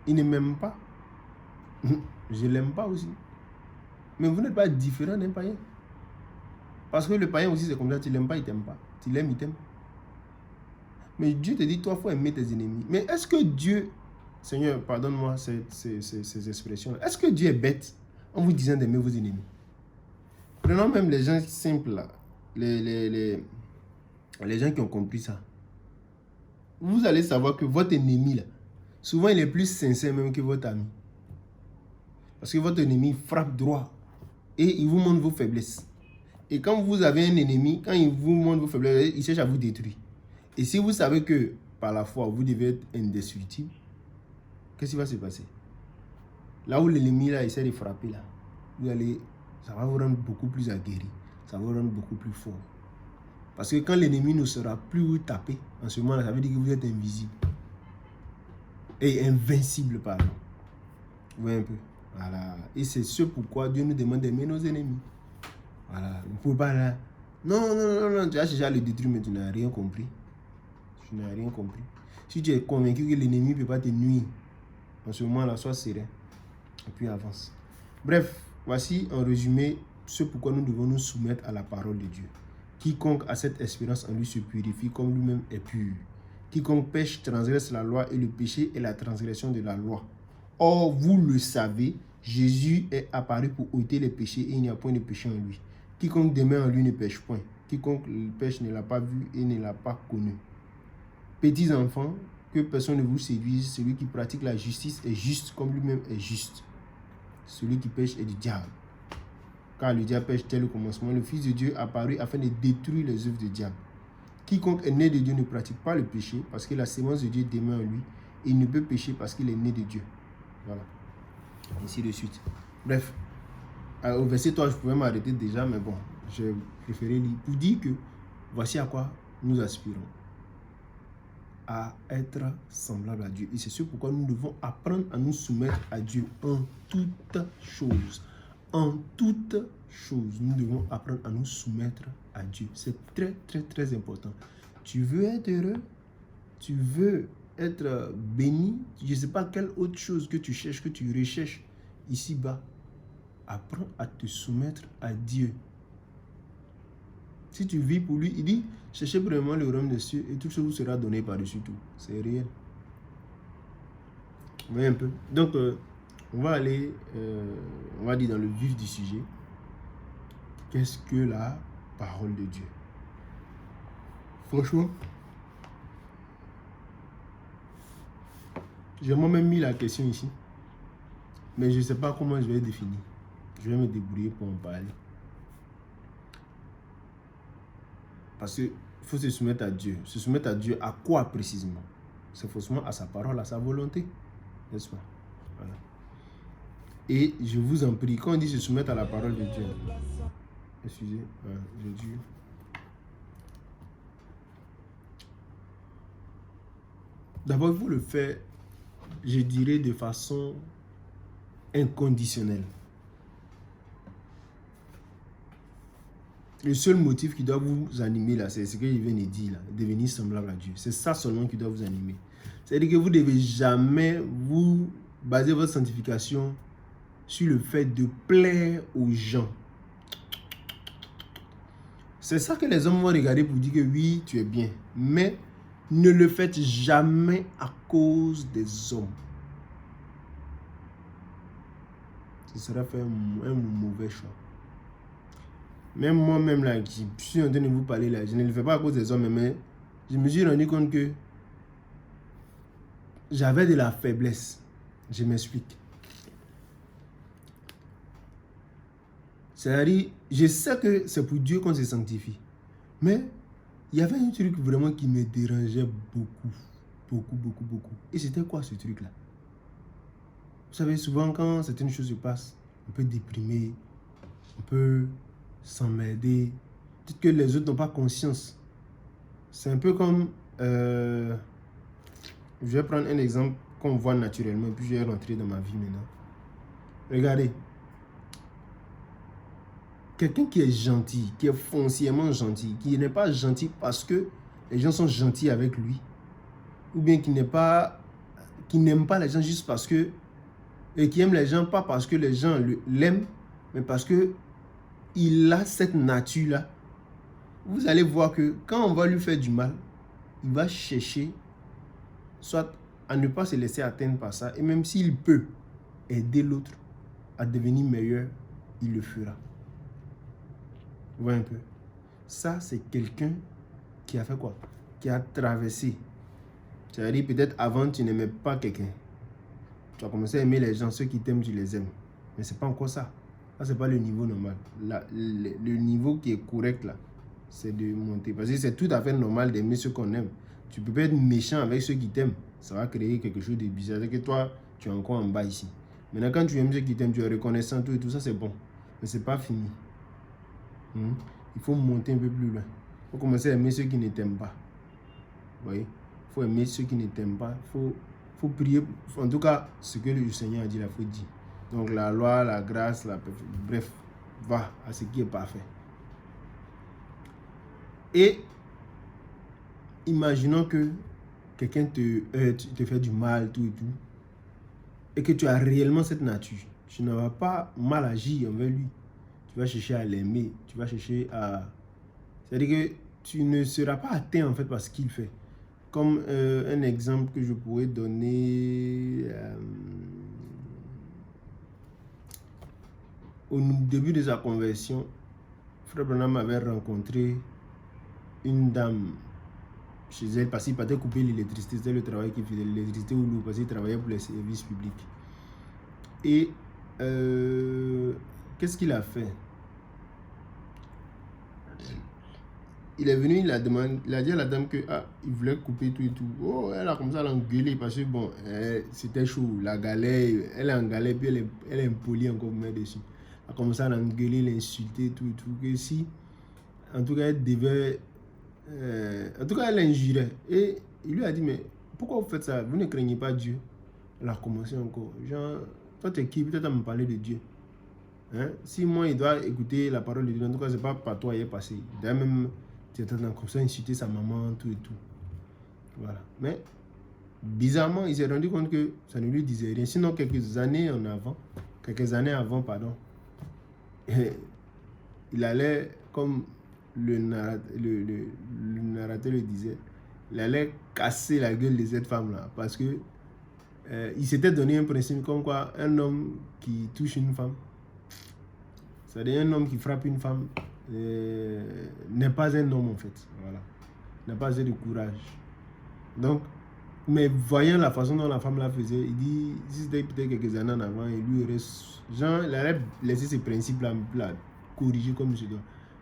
[SPEAKER 2] Il ne m'aime pas. Je ne l'aime pas aussi. Mais vous n'êtes pas différent d'un païen. Parce que le païen aussi c'est comme ça, tu ne l'aimes pas, il ne t'aime pas. Tu l'aimes, il t'aime. Mais Dieu te dit, toi, il faut aimer tes ennemis. Mais est-ce que Dieu, Seigneur, pardonne-moi ces expressions, est-ce que Dieu est bête en vous disant d'aimer vos ennemis? Prenons même les gens simples là, les gens qui ont compris ça. Vous allez savoir que votre ennemi là, souvent il est plus sincère même que votre ami. Parce que votre ennemi frappe droit et il vous montre vos faiblesses. Et quand vous avez un ennemi, quand il vous montre vos faiblesses, il cherche à vous détruire. Et si vous savez que par la foi, vous devez être indestructible, qu'est-ce qui va se passer? Là où l'ennemi là essaie de frapper, là, ça va vous rendre beaucoup plus aguerri. Ça va vous rendre beaucoup plus fort. Parce que quand l'ennemi ne sera plus vous taper, en ce moment-là, ça veut dire que vous êtes invisible. Et invincible, pardon. Vous voyez un peu. Voilà. Et c'est ce pourquoi Dieu nous demande d'aimer nos ennemis. Voilà. Vous ne pouvez pas là. Non, non, non, non. Tu as cherché à le détruire, mais tu n'as rien compris. Tu n'as rien compris. Si tu es convaincu que l'ennemi ne peut pas te nuire, en ce moment-là, sois serein. Et puis avance. Bref, voici en résumé ce pourquoi nous devons nous soumettre à la parole de Dieu. Quiconque a cette espérance en lui se purifie comme lui-même est pur. Quiconque pêche transgresse la loi et le péché est la transgression de la loi. Or, vous le savez, Jésus est apparu pour ôter les péchés et il n'y a point de péché en lui. Quiconque demeure en lui ne pêche point. Quiconque pêche ne l'a pas vu et ne l'a pas connu. Petits enfants, que personne ne vous séduise, celui qui pratique la justice est juste comme lui-même est juste. Celui qui pêche est du diable. Car le diable pêche dès le commencement. Le Fils de Dieu apparut afin de détruire les œuvres du diable. Quiconque est né de Dieu ne pratique pas le péché parce que la sémence de Dieu demeure en lui. Et il ne peut pécher parce qu'il est né de Dieu. Voilà. Ainsi de suite. Bref. Au verset 3, je pouvais m'arrêter déjà, mais bon, j'ai préféré lire pour dire que voici à quoi nous aspirons. À être semblable à Dieu. Et c'est ce pourquoi nous devons apprendre à nous soumettre à Dieu en toutes choses. En toutes choses, nous devons apprendre à nous soumettre à Dieu. C'est très, très, très important. Tu veux être heureux? Tu veux être béni? Je ne sais pas quelle autre chose que tu cherches, que tu recherches ici-bas. Apprends à te soumettre à Dieu. Si tu vis pour lui, il dit, cherchez vraiment le royaume des cieux et tout ce vous sera donné par-dessus tout. C'est réel. Vous voyez un peu. Donc, on va aller, on va dire dans le vif du sujet. Qu'est-ce que la parole de Dieu? Franchement, j'ai moi-même mis la question ici. Mais je ne sais pas comment je vais définir. Je vais me débrouiller pour en parler. Parce qu'il faut se soumettre à Dieu. Se soumettre à Dieu à quoi précisément? C'est forcément à sa parole, à sa volonté. N'est-ce pas? Voilà. Et je vous en prie, quand on dit se soumettre à la parole de Dieu, excusez, je dis. D'abord, il faut le faire, je dirais, de façon inconditionnelle. Le seul motif qui doit vous animer là, c'est ce que je viens de dire là, devenir semblable à Dieu. C'est ça seulement qui doit vous animer. C'est-à-dire que vous ne devez jamais vous baser votre sanctification sur le fait de plaire aux gens. C'est ça que les hommes vont regarder pour dire que oui, tu es bien. Mais ne le faites jamais à cause des hommes. Ce serait faire un mauvais choix. Même moi-même là, qui suis en train de vous parler là, je ne le fais pas à cause des hommes, mais je me suis rendu compte que j'avais de la faiblesse. Je m'explique. C'est-à-dire, je sais que c'est pour Dieu qu'on se sanctifie. Mais il y avait un truc vraiment qui me dérangeait beaucoup. Beaucoup, beaucoup, beaucoup. Et c'était quoi ce truc-là? Vous savez, souvent quand certaines choses se passent, on peut déprimer, on peut s'emmerder. Peut-être que les autres n'ont pas conscience. C'est un peu comme... je vais prendre un exemple qu'on voit naturellement, puis je vais rentrer dans ma vie maintenant. Regardez. Quelqu'un qui est gentil, qui est foncièrement gentil, qui n'est pas gentil parce que les gens sont gentils avec lui, ou bien qui n'aime pas les gens juste parce que... Et qui aime les gens pas parce que les gens l'aiment, mais parce que il a cette nature-là. Vous allez voir que quand on va lui faire du mal, il va chercher soit à ne pas se laisser atteindre par ça, et même s'il peut aider l'autre à devenir meilleur, il le fera. Vous voyez un peu? Ça, c'est quelqu'un qui a fait quoi? Qui a traversé. C'est-à-dire peut-être avant, tu n'aimais pas quelqu'un. Tu as commencé à aimer les gens, ceux qui t'aiment, tu les aimes. Mais ce n'est pas encore ça. Ça, ce n'est pas le niveau normal. Le niveau qui est correct, là, c'est de monter. Parce que c'est tout à fait normal d'aimer ceux qu'on aime. Tu ne peux pas être méchant avec ceux qui t'aiment. Ça va créer quelque chose de bizarre. C'est que toi, tu es encore en bas ici. Maintenant, quand tu aimes ceux qui t'aiment, tu es reconnaissant, tout et tout ça, c'est bon. Mais ce n'est pas fini. Il faut monter un peu plus loin. Il faut commencer à aimer ceux qui ne t'aiment pas. Vous voyez? Il faut aimer ceux qui ne t'aiment pas. Il faut prier, en tout cas, ce que le Seigneur a dit, il faut dire. Donc la loi, la grâce, bref, va à ce qui est parfait. Et imaginons que quelqu'un te fait du mal, tout et tout, et que tu as réellement cette nature. Tu ne vas pas mal agir envers lui. Tu vas chercher à l'aimer, tu vas chercher à... C'est-à-dire que tu ne seras pas atteint en fait par ce qu'il fait. Comme un exemple que je pourrais donner... au début de sa conversion, Frère Branham avait rencontré une dame chez elle parce qu'il partait couper l'électricité. C'était le travail qu'il faisait, l'électricité ou l'eau, parce qu'il travaillait pour les services publics. Et qu'est-ce qu'il a fait? Il est venu, il a dit à la dame que il voulait couper tout et tout. Oh, elle a comme ça l'engueulé parce que bon, c'était chaud. La galère, elle est en galère, puis elle est impolie encore pour mettre dessus. Elle a commencé à l'engueuler, l'insulter, tout et tout. Que si, en tout cas, elle devait. En tout cas, elle l'injurait. Et il lui a dit, mais pourquoi vous faites ça? Vous ne craignez pas Dieu? Elle a commencé encore. Genre, toi, t'es qui? Peut-être à me parler de Dieu. Hein? Si moi, il doit écouter la parole de Dieu, en tout cas, c'est pas par toi, il est passé. Il doit même. Tu étais comme ça, insulter sa maman, tout et tout. Voilà. Mais, bizarrement, il s'est rendu compte que ça ne lui disait rien. Sinon, quelques années avant, pardon, il allait, comme le narrateur le disait, il allait casser la gueule de cette femme-là. Parce que il s'était donné un principe comme quoi un homme qui touche une femme, c'est-à-dire un homme qui frappe une femme, n'est pas un homme en fait, voilà, n'a pas assez de courage. Donc, mais voyant la façon dont la femme la faisait, il dit, si c'était peut-être quelques années en avant, il lui aurait, genre, il allait laisser ses principes là, corriger comme je dois.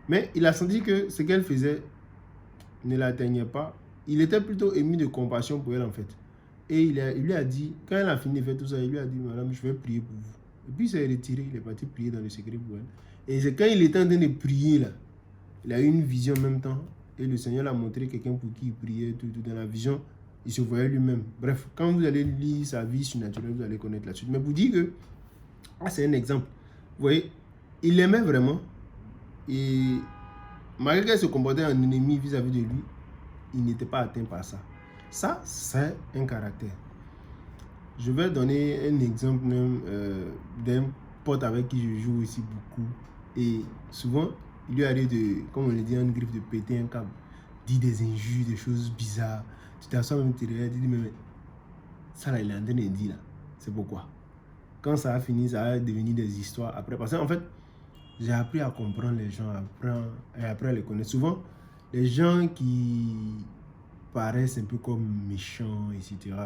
[SPEAKER 2] Mais il a senti que ce qu'elle faisait ne l'atteignait pas. Il était plutôt ému de compassion pour elle en fait. Et il lui a dit, quand elle a fini de faire tout ça, il lui a dit, madame, je vais prier pour vous. Et puis il s'est retiré, il est parti prier dans le secret pour elle. Et c'est quand il était en train de prier là, il a eu une vision en même temps. Et le Seigneur l'a montré quelqu'un pour qui il priait, tout dans la vision. Il se voyait lui-même. Bref, quand vous allez lire sa vie surnaturelle, vous allez connaître la suite. Mais pour dire que, c'est un exemple. Vous voyez, il l'aimait vraiment. Et malgré qu'elle se comportait en ennemi vis-à-vis de lui, il n'était pas atteint par ça. Ça, c'est un caractère. Je vais donner un exemple d'un pote avec qui je joue aussi beaucoup. Et souvent, il lui arrive de, comme on le dit en griffe, de péter un câble. Dire des injures, des choses bizarres. Tu t'assois même, tu regardes, tu dis, mais ça là, il est en train de dire là. C'est pourquoi. Quand ça a fini, ça va devenir des histoires après. Parce qu'en fait, j'ai appris à comprendre les gens, après à les connaître. Souvent, les gens qui paraissent un peu comme méchants, etc.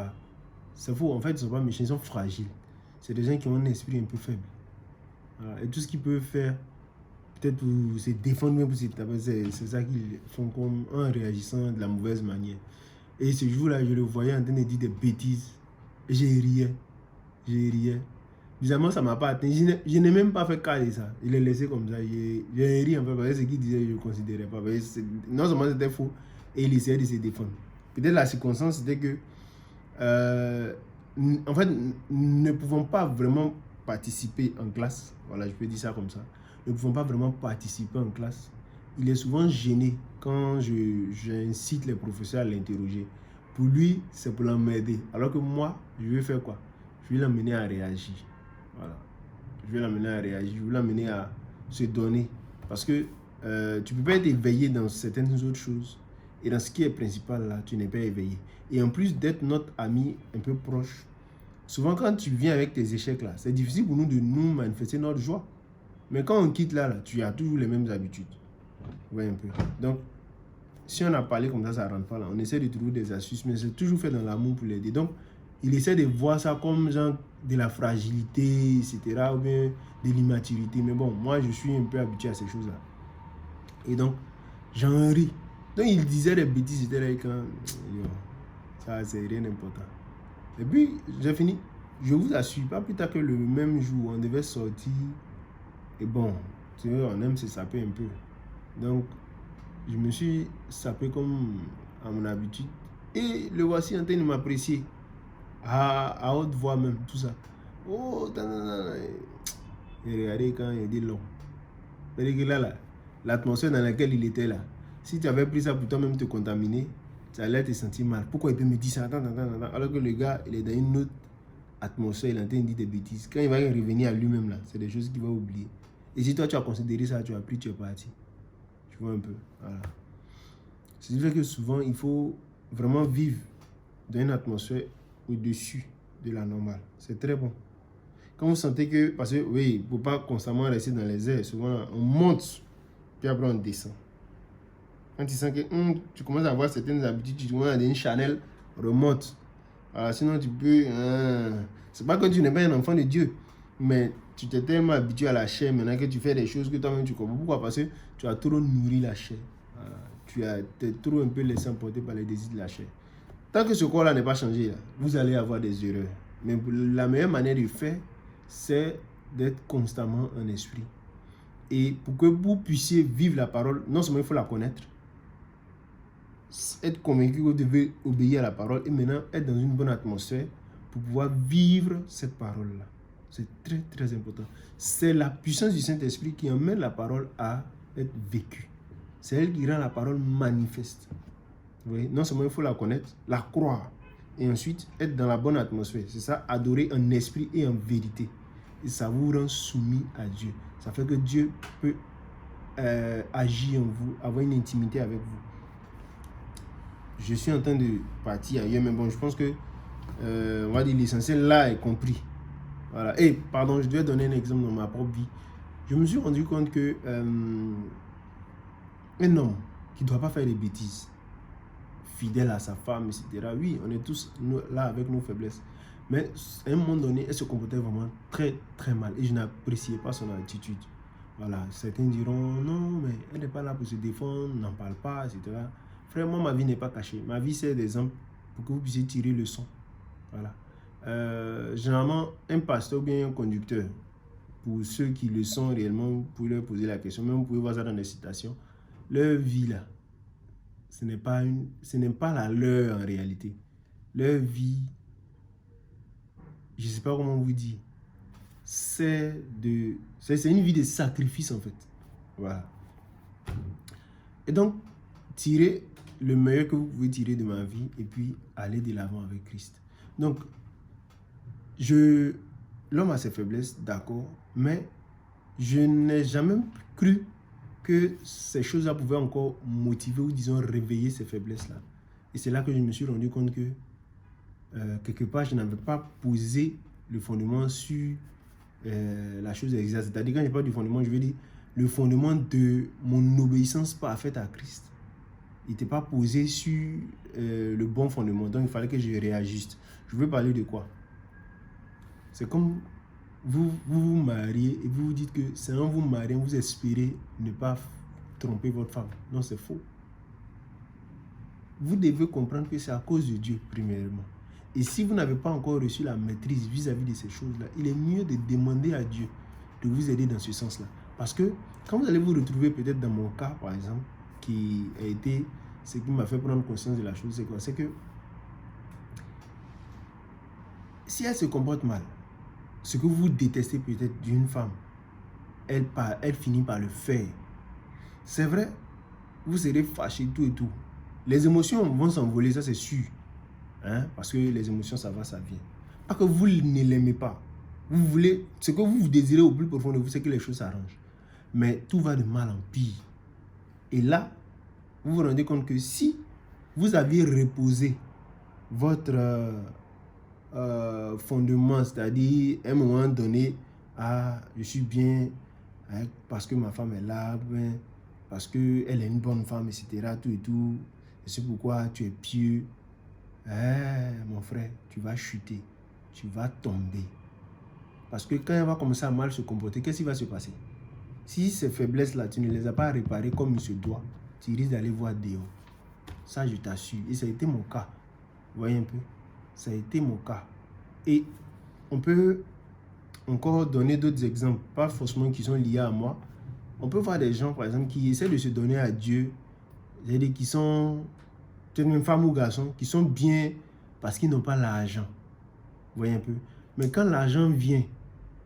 [SPEAKER 2] C'est faux, en fait, ils ne sont pas méchants, ils sont fragiles. C'est des gens qui ont un esprit un peu faible. Voilà. Et tout ce qu'ils peuvent faire, peut-être pour se défendre, même pour se taper, c'est ça qu'ils font comme en réagissant de la mauvaise manière. Et ce jour-là, je le voyais en train de dire des bêtises. Et j'ai riais. Bizarrement, ça ne m'a pas atteint. Je n'ai même pas fait cas de ça. Il est laissé comme ça. J'ai ri en fait, parce que ce qu'il disait, je ne considérais pas. Non seulement c'était faux, et il essayait de se défendre. Peut-être la circonstance, c'était que, en fait, nous ne pouvons pas vraiment participer en classe. Voilà, je peux dire ça comme ça. Nous ne pouvons pas vraiment participer en classe. Il est souvent gêné quand j'incite les professeurs à l'interroger. Pour lui, c'est pour l'emmerder. Alors que moi, je vais faire quoi? Je vais l'amener à réagir. Voilà. Je vais l'amener à réagir. Je vais l'amener à se donner. Parce que tu ne peux pas être éveillé dans certaines autres choses. Et dans ce qui est principal, là, tu n'es pas éveillé. Et en plus d'être notre ami un peu proche, souvent quand tu viens avec tes échecs, là, c'est difficile pour nous de nous manifester notre joie. Mais quand on quitte là, tu as toujours les mêmes habitudes. Ouais, un peu. Donc, si on a parlé comme ça ne rentre pas là. On essaie de trouver des astuces, mais c'est toujours fait dans l'amour pour l'aider. Donc, il essaie de voir ça comme genre de la fragilité, etc. ou bien de l'immaturité. Mais bon, moi, je suis un peu habitué à ces choses-là. Et donc, j'en ris. Donc, il disait des bêtises, j'étais là quand... Ça, c'est rien d'important. Et puis, j'ai fini. Je vous assure, pas plus tard que le même jour, on devait sortir. Et bon, tu vois, on aime se saper un peu. Donc, je me suis sapé comme à mon habitude. Et le voici en train de m'apprécier. à haute voix même, tout ça. Oh, et regardez quand il dit long. C'est-à-dire que là, l'atmosphère dans laquelle il était là, si tu avais pris ça pour toi-même te contaminer, tu allais te sentir mal. Pourquoi il peut me dire ça? Attends. Alors que le gars, il est dans une autre atmosphère, il est en train de dire des bêtises. Quand il va revenir à lui-même là, c'est des choses qu'il va oublier. Et si toi tu as considéré ça, tu as pris, tu es parti. Tu vois un peu. Voilà. C'est-à-dire que souvent, il faut vraiment vivre dans une atmosphère au-dessus de la normale. C'est très bon. Quand vous sentez que, parce que oui, il ne faut pas constamment rester dans les airs, souvent on monte, puis après on descend. Quand tu sens que tu commences à avoir certaines habitudes, tu commences à une Chanel, remonte. Alors, sinon tu peux... c'est pas que tu n'es pas un enfant de Dieu, mais tu t'es tellement habitué à la chair maintenant que tu fais des choses que toi-même tu comprends. Pourquoi? Parce que tu as trop nourri la chair. Tu t'es trop un peu laissé emporter par les désirs de la chair. Tant que ce corps-là n'est pas changé, là, vous allez avoir des erreurs. Mais la meilleure manière de faire, c'est d'être constamment en esprit. Et pour que vous puissiez vivre la parole, non seulement il faut la connaître, être convaincu que vous devez obéir à la parole et maintenant être dans une bonne atmosphère pour pouvoir vivre cette parole-là. C'est très, très important. C'est la puissance du Saint-Esprit qui emmène la parole à être vécue. C'est elle qui rend la parole manifeste. Vous voyez? Non seulement il faut la connaître, la croire et ensuite être dans la bonne atmosphère. C'est ça, adorer en esprit et en vérité. Et ça vous rend soumis à Dieu. Ça fait que Dieu peut agir en vous, avoir une intimité avec vous. Je suis en train de partir ailleurs, mais bon, je pense que on va dire l'essentiel là est compris. Voilà. Et pardon, je devais donner un exemple dans ma propre vie. Je me suis rendu compte que un homme qui ne doit pas faire des bêtises, fidèle à sa femme, etc. Oui, on est tous là avec nos faiblesses. Mais à un moment donné, elle se comportait vraiment très, très mal. Et je n'appréciais pas son attitude. Voilà, certains diront, non, mais elle n'est pas là pour se défendre, n'en parle pas, etc. Frère, moi, ma vie n'est pas cachée. Ma vie, c'est des exemples pour que vous puissiez tirer le son. Voilà. Généralement, un pasteur ou bien un conducteur, pour ceux qui le sont réellement, vous pouvez leur poser la question. Même vous pouvez voir ça dans des citations. Leur vie, là, ce n'est pas la leur en réalité. Leur vie, je ne sais pas comment vous dire, c'est une vie de sacrifice en fait. Voilà. Et donc, tirez le meilleur que vous pouvez tirer de ma vie et puis aller de l'avant avec Christ. Donc, l'homme a ses faiblesses, d'accord, mais je n'ai jamais cru que ces choses-là pouvaient encore motiver ou disons réveiller ces faiblesses-là. Et c'est là que je me suis rendu compte que quelque part, je n'avais pas posé le fondement sur la chose exacte. C'est-à-dire, quand je parle du fondement, je veux dire le fondement de mon obéissance parfaite à Christ. Il n'était pas posé sur le bon fondement. Donc, il fallait que je réajuste. Je veux parler de quoi? C'est comme vous vous mariez et vous vous dites que c'est en vous mariant, vous espérez ne pas tromper votre femme. Non, c'est faux. Vous devez comprendre que c'est à cause de Dieu, premièrement. Et si vous n'avez pas encore reçu la maîtrise vis-à-vis de ces choses-là, il est mieux de demander à Dieu de vous aider dans ce sens-là. Parce que quand vous allez vous retrouver peut-être dans mon cas, par exemple, qui a été ce qui m'a fait prendre conscience de la chose, c'est quoi? C'est que si elle se comporte mal, ce que vous détestez peut-être d'une femme, elle finit par le faire. C'est vrai, vous serez fâché, tout et tout. Les émotions vont s'envoler, ça c'est sûr. Hein? Parce que les émotions, ça va, ça vient. Pas que vous ne l'aimez pas. Vous voulez, ce que vous désirez au plus profond de vous, c'est que les choses s'arrangent. Mais tout va de mal en pire. Et là, vous vous rendez compte que si vous aviez reposé votre fondement, c'est-à-dire à un moment donné, je suis bien hein, parce que ma femme est là, bien, parce qu'elle est une bonne femme, etc. Tout et tout. Et c'est pourquoi tu es pieux. Mon frère, tu vas chuter, tu vas tomber. Parce que quand elle va commencer à mal se comporter, qu'est-ce qui va se passer? Si ces faiblesses-là, tu ne les as pas réparées comme il se doit, tu risques d'aller voir dehors. Ça, je t'assure. Et ça a été mon cas. Vous voyez un peu? Ça a été mon cas. Et on peut encore donner d'autres exemples, pas forcément qui sont liés à moi. On peut voir des gens, par exemple, qui essaient de se donner à Dieu, c'est-à-dire qui sont... une femme ou garçon qui sont bien parce qu'ils n'ont pas l'argent. voyez un peu. Mais quand l'argent vient,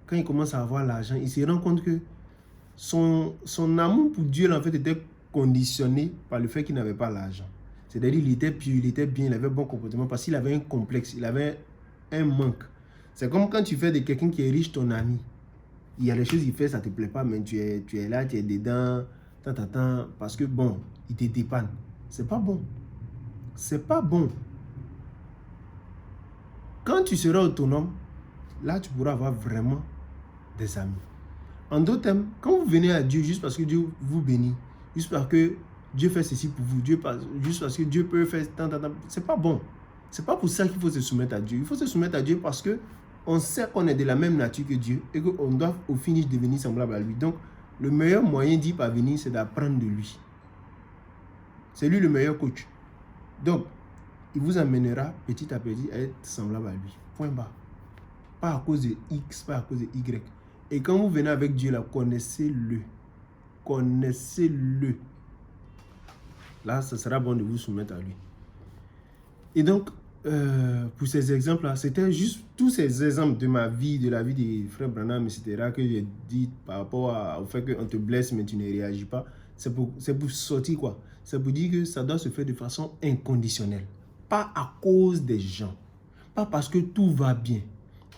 [SPEAKER 2] quand il commence à avoir l'argent, il se rend compte que son amour pour Dieu, en fait, était conditionné par le fait qu'il n'avait pas l'argent. C'est-à-dire qu'il était pieux, il était bien, il avait bon comportement parce qu'il avait un complexe, il avait un manque. C'est comme quand tu fais de quelqu'un qui est riche ton ami. Il y a des choses qu'il fait, ça ne te plaît pas, mais tu es là, tu es dedans, parce que bon, il te dépanne. C'est pas bon. C'est pas bon. Quand tu seras autonome, là, tu pourras avoir vraiment des amis. En d'autres termes, quand vous venez à Dieu juste parce que Dieu vous bénit, juste parce que Dieu fait ceci pour vous, juste parce que Dieu peut faire c'est pas bon. C'est pas pour ça qu'il faut se soumettre à Dieu. Il faut se soumettre à Dieu parce que on sait qu'on est de la même nature que Dieu et qu'on doit au finish devenir semblable à lui. Donc, le meilleur moyen d'y parvenir, c'est d'apprendre de lui. C'est lui le meilleur coach. Donc, il vous amènera petit à petit à être semblable à lui. Point barre. Pas à cause de X, pas à cause de Y. Et quand vous venez avec Dieu, là, connaissez-le. Connaissez-le. Là, ce sera bon de vous soumettre à lui. Et donc, pour ces exemples-là, c'était juste tous ces exemples de ma vie, de la vie des frères Branham, etc., que j'ai dit par rapport au fait qu'on te blesse, mais tu ne réagis pas. C'est pour sortir quoi? C'est pour dire que ça doit se faire de façon inconditionnelle. Pas à cause des gens. Pas parce que tout va bien,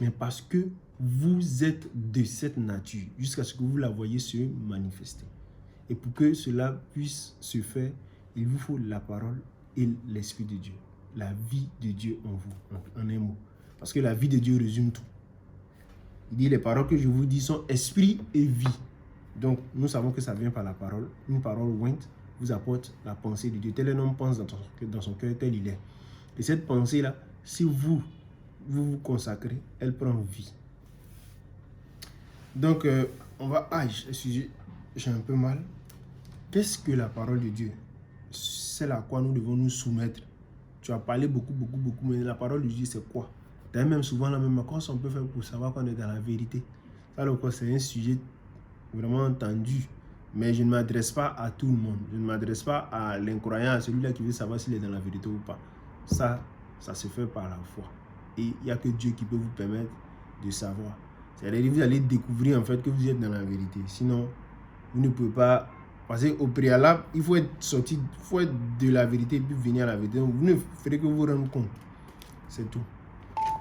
[SPEAKER 2] mais parce que vous êtes de cette nature, jusqu'à ce que vous la voyez se manifester. Et pour que cela puisse se faire, il vous faut la parole et l'Esprit de Dieu. La vie de Dieu en vous, en un mot. Parce que la vie de Dieu résume tout. Il dit, les paroles que je vous dis sont esprit et vie. Donc, nous savons que ça vient par la parole. Une parole ointe vous apporte la pensée de Dieu. Tel un homme pense dans son cœur, tel il est. Et cette pensée-là, si vous vous consacrez, elle prend vie. Donc, on va... Ah, j'ai un peu mal. Qu'est-ce que la parole de Dieu? C'est à quoi nous devons nous soumettre. Tu as parlé beaucoup, mais la parole de Dieu, c'est quoi? D'ailleurs, même souvent, la même chose, on peut faire pour savoir qu'on est dans la vérité. Ça, c'est un sujet vraiment tendu. Mais je ne m'adresse pas à tout le monde. Je ne m'adresse pas à l'incroyant, à celui-là qui veut savoir s'il est dans la vérité ou pas. Ça se fait par la foi. Et il n'y a que Dieu qui peut vous permettre de savoir. C'est-à-dire que vous allez découvrir en fait que vous êtes dans la vérité. Sinon, vous ne pouvez pas... Parce qu'au préalable, il faut être sorti, il faut être de la vérité et puis venir à la vérité. Donc, vous ne ferez que vous rendre compte. C'est tout.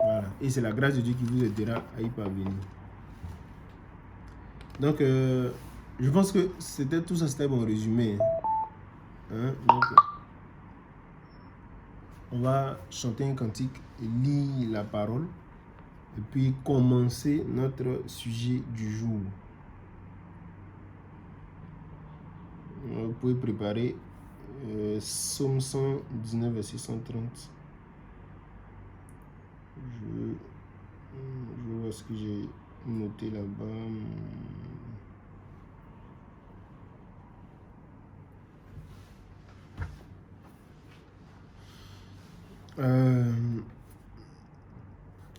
[SPEAKER 2] Voilà. Et c'est la grâce de Dieu qui vous aidera à y parvenir. Donc, je pense que c'était tout ça, c'était mon résumé. Hein? Donc, on va chanter un cantique, lire la parole et puis commencer notre sujet du jour. Vous pouvez préparer Psaume 119, verset 130. Je vois ce que j'ai noté là-bas.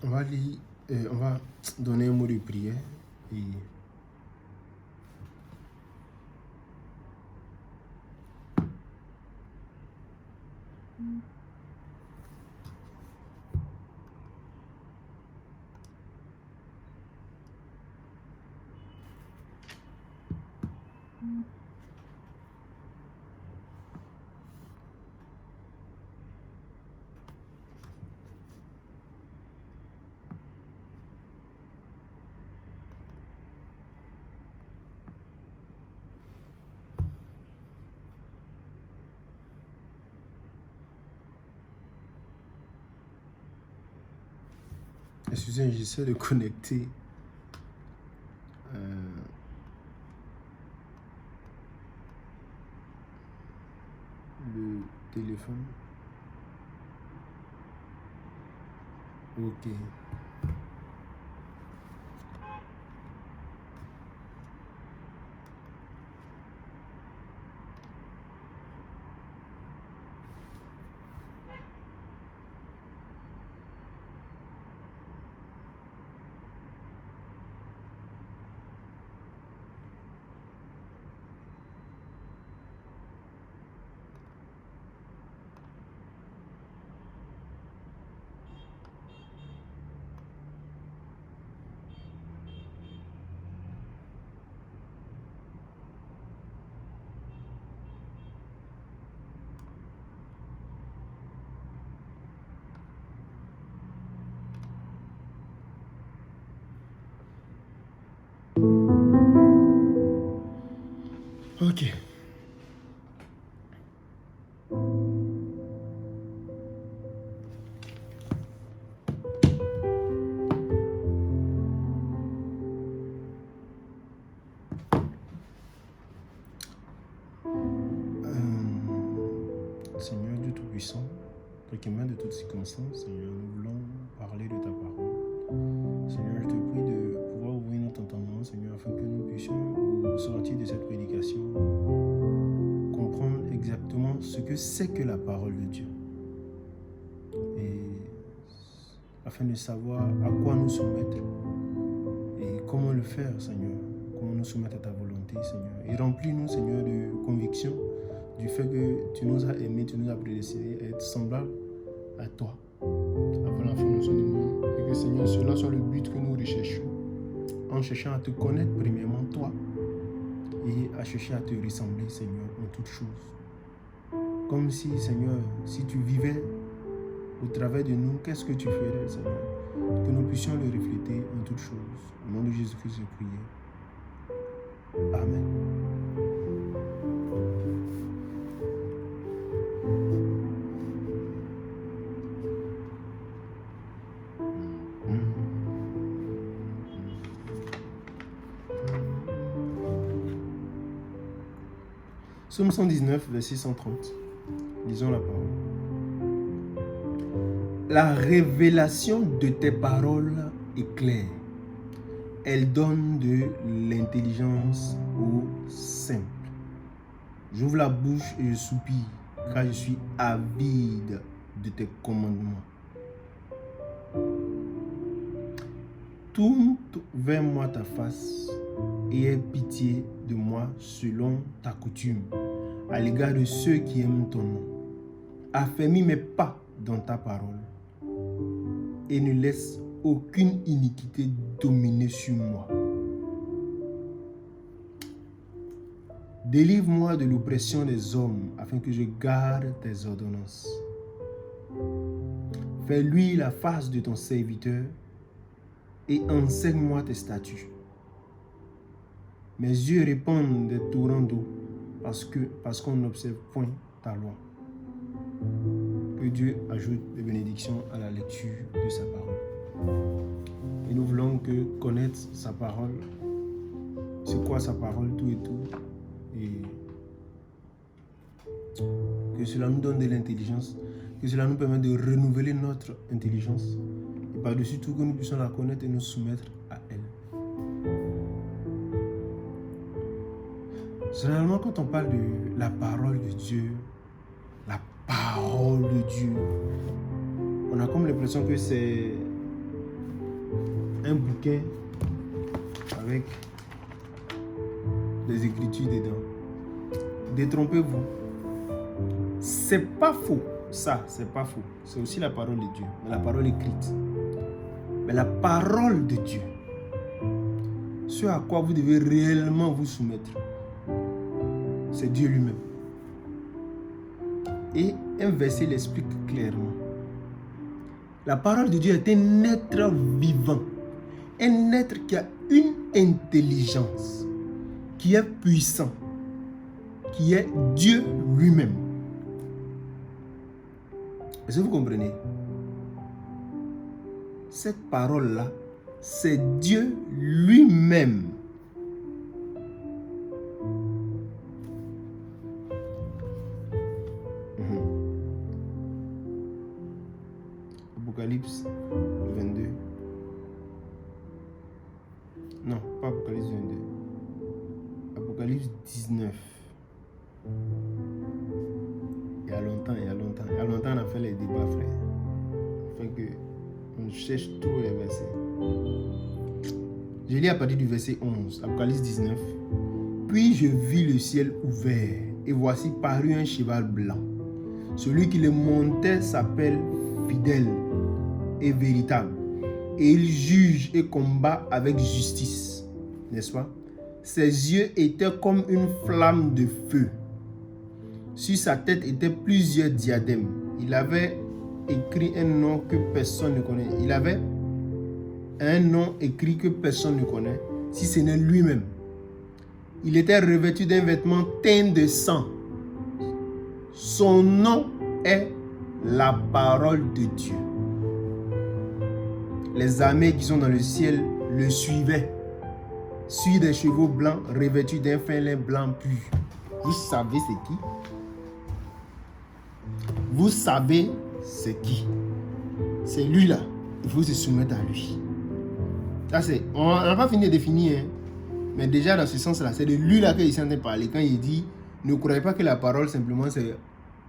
[SPEAKER 2] On va lire, on va donner un mot de prière et excusez, j'essaie de connecter le téléphone. Ok. Ok. Seigneur Dieu Tout-Puissant, toi qui m'aides de toutes circonstances, Seigneur, nous voulons parler de ta parole. Seigneur, je te prie de pouvoir ouvrir notre entendement, Seigneur, afin que nous puissions, au sortir de cette prédication, comprendre exactement ce que c'est que la parole de Dieu. Et afin de savoir à quoi nous soumettre et comment le faire, Seigneur. Comment nous soumettre à ta volonté, Seigneur. Et remplis-nous, Seigneur, de conviction du fait que tu nous as aimés, tu nous as prédestinés à être semblables à toi, avant la fin de son monde. Et que, Seigneur, cela soit le but que nous recherchons, en cherchant à te connaître premièrement, toi, et à chercher à te ressembler, Seigneur, en toutes choses. Comme si, Seigneur, si tu vivais au travers de nous, qu'est-ce que tu ferais, Seigneur? Que nous puissions le refléter en toutes choses. Au nom de Jésus-Christ, je prie. Amen. Psaume 119, verset 130. Lisons la parole. La révélation de tes paroles est claire. Elle donne de l'intelligence aux simples. J'ouvre la bouche et je soupire, car je suis avide de tes commandements. Tourne vers moi ta face et aie pitié de moi selon ta coutume, à l'égard de ceux qui aiment ton nom. Affermis mes pas dans ta parole et ne laisse aucune iniquité dominer sur moi. Délivre-moi de l'oppression des hommes afin que je garde tes ordonnances. Fais luire la face de ton serviteur et enseigne-moi tes statuts. Mes yeux répandent des torrents d'eau parce qu'on n'observe point ta loi. Que Dieu ajoute des bénédictions à la lecture de sa parole. Et nous voulons que connaître sa parole, c'est quoi sa parole, tout et tout, et que cela nous donne de l'intelligence, que cela nous permet de renouveler notre intelligence, et par-dessus tout que nous puissions la connaître et nous soumettre à elle. Généralement, quand on parle de la parole de Dieu, on a comme l'impression que c'est un bouquin avec des écritures dedans. Détrompez-vous. C'est pas faux. Ça, c'est pas faux. C'est aussi la parole de Dieu, mais la parole écrite. Mais la parole de Dieu, ce à quoi vous devez réellement vous soumettre, c'est Dieu lui-même. Et un verset l'explique clairement. La parole de Dieu est un être vivant, un être qui a une intelligence, qui est puissant, qui est Dieu lui-même. Est-ce que vous comprenez? Cette parole-là, c'est Dieu lui-même. Apocalypse 22. Non, pas Apocalypse 22. Apocalypse 19. Il y a longtemps, on a fait les débats, frère. Afin que on cherche tous les versets. Je lis à partir du verset 11, Apocalypse 19. Puis je vis le ciel ouvert, et voici parut un cheval blanc. Celui qui le montait s'appelle Fidèle et Véritable, et il juge et combat avec justice, n'est-ce pas? Ses yeux étaient comme une flamme de feu. Sur sa tête étaient plusieurs diadèmes. Il avait écrit un nom que personne ne connaît. Il avait un nom écrit que personne ne connaît, si ce n'est lui-même. il était revêtu d'un vêtement teint de sang. Son nom est la parole de Dieu. Les armées qui sont dans le ciel le suivaient, sur des chevaux blancs revêtus d'un fin lin blanc pur. Vous savez c'est qui? Vous savez c'est qui? C'est lui là. Il faut se soumettre à lui. Ça c'est, on n'a pas fini de définir, hein. Mais déjà dans ce sens-là, c'est de lui là qu'il est en train de parler. Quand il dit, ne croyez pas que la parole simplement c'est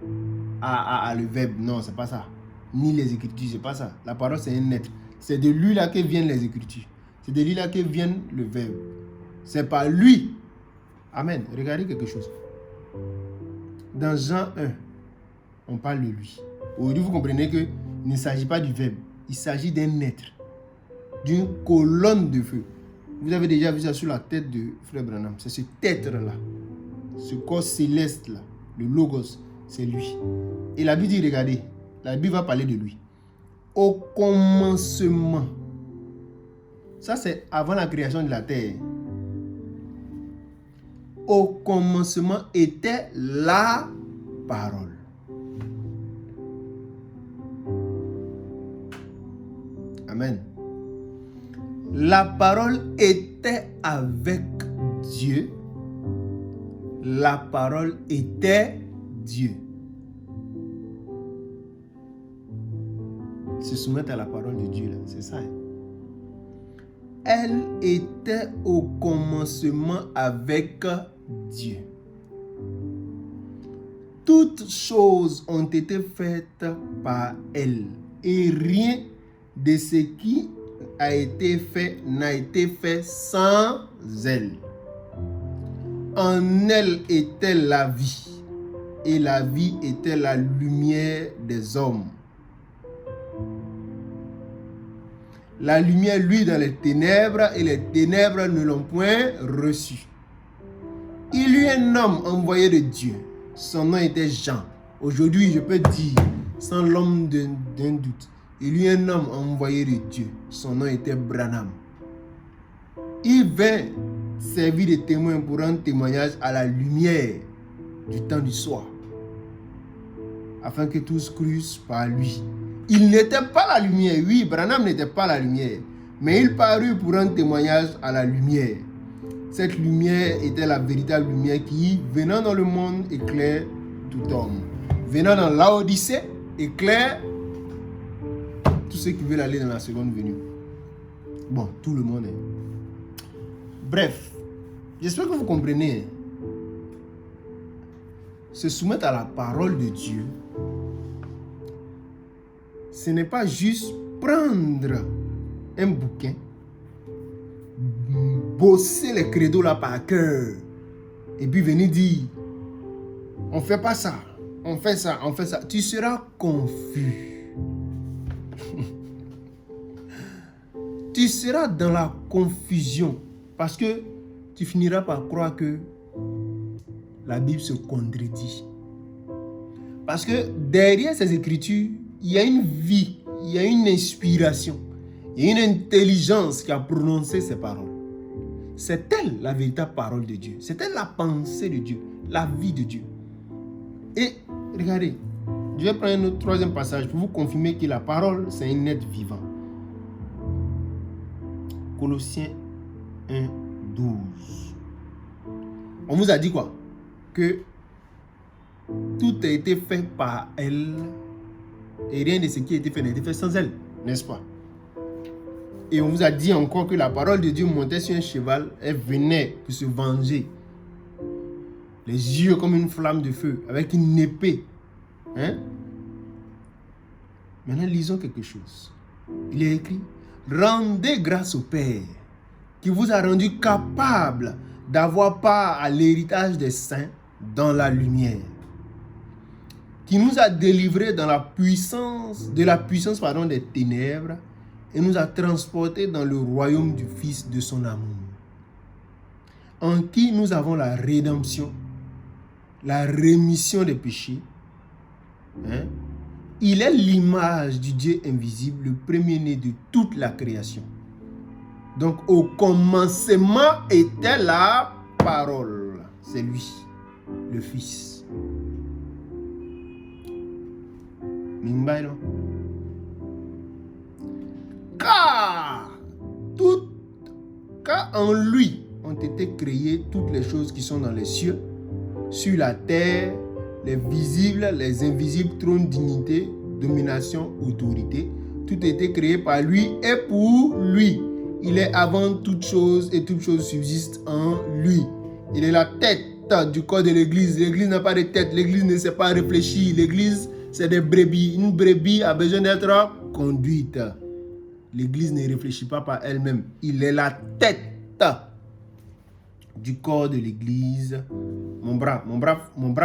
[SPEAKER 2] le verbe. Non, c'est pas ça. Ni les écritures, c'est pas ça. La parole c'est un être. C'est de lui là que viennent les écritures. C'est de lui là que vient le verbe. C'est pas lui. Amen. Regardez quelque chose. Dans Jean 1, on parle de lui. Aujourd'hui, vous comprenez qu'il ne s'agit pas du verbe. Il s'agit d'un être. D'une colonne de feu. Vous avez déjà vu ça sur la tête de Frère Branham. C'est cet être-là. Ce corps céleste-là. Le Logos. C'est lui. Et la Bible dit, regardez. La Bible va parler de lui. Au commencement. Ça, c'est avant la création de la terre. Au commencement était la parole. Amen. La parole était avec Dieu. La parole était Dieu. Se soumettre à la parole de Dieu, là, c'est ça. Elle était au commencement avec Dieu. Toutes choses ont été faites par elle. Et rien de ce qui a été fait n'a été fait sans elle. En elle était la vie. Et la vie était la lumière des hommes. La lumière luit dans les ténèbres et les ténèbres ne l'ont point reçue. Il y eut un homme envoyé de Dieu. Son nom était Jean. Aujourd'hui, je peux dire, sans l'homme d'un doute, il y eut un homme envoyé de Dieu. Son nom était Branham. Il vint servir de témoin pour rendre témoignage à la lumière du temps du soir, afin que tous crussent par lui. Il n'était pas la lumière. Oui, Branham n'était pas la lumière. Mais il parut pour rendre témoignage à la lumière. Cette lumière était la véritable lumière qui, venant dans le monde, éclaire tout homme. Venant dans Laodicée, éclaire tous ceux qui veulent aller dans la seconde venue. Bon, tout le monde. Bref, j'espère que vous comprenez. Se soumettre à la parole de Dieu, ce n'est pas juste prendre un bouquin, bosser les credos là par cœur, et puis venir dire, on fait pas ça, on fait ça, on fait ça. Tu seras confus. Tu seras dans la confusion, parce que tu finiras par croire que la Bible se contredit. Parce que derrière ces écritures, il y a une vie, il y a une inspiration, il y a une intelligence qui a prononcé ces paroles. C'est elle la véritable parole de Dieu. C'est elle la pensée de Dieu, la vie de Dieu. Et regardez, je vais prendre un autre troisième passage pour vous confirmer que la parole, c'est un être vivant. Colossiens 1, 12. On vous a dit quoi? Que tout a été fait par elle. Et rien de ce qui a été fait n'a été fait sans elle, n'est-ce pas? Et on vous a dit encore que la parole de Dieu montait sur un cheval, elle venait pour se venger. Les yeux comme une flamme de feu, avec une épée. Hein? Maintenant, lisons quelque chose. Il est écrit, rendez grâce au Père, qui vous a rendu capable d'avoir part à l'héritage des saints dans la lumière, qui nous a délivrés de la puissance des ténèbres et nous a transportés dans le royaume du Fils de son amour, en qui nous avons la rédemption, la rémission des péchés. Hein? Il est l'image du Dieu invisible, le premier-né de toute la création. Donc au commencement était la parole, c'est lui, le Fils. Mingbai, non? Car en lui ont été créées toutes les choses qui sont dans les cieux, sur la terre, les visibles, les invisibles, trône, dignité, domination, autorité. Tout a été créé par lui et pour lui. Il est avant toute chose et toute chose subsiste en lui. Il est la tête du corps de l'église. L'église n'a pas de tête. L'église ne sait pas réfléchir. L'église, c'est des brebis. Une brebis a besoin d'être conduite. L'église ne réfléchit pas par elle-même. Il est la tête du corps de l'église. Mon bras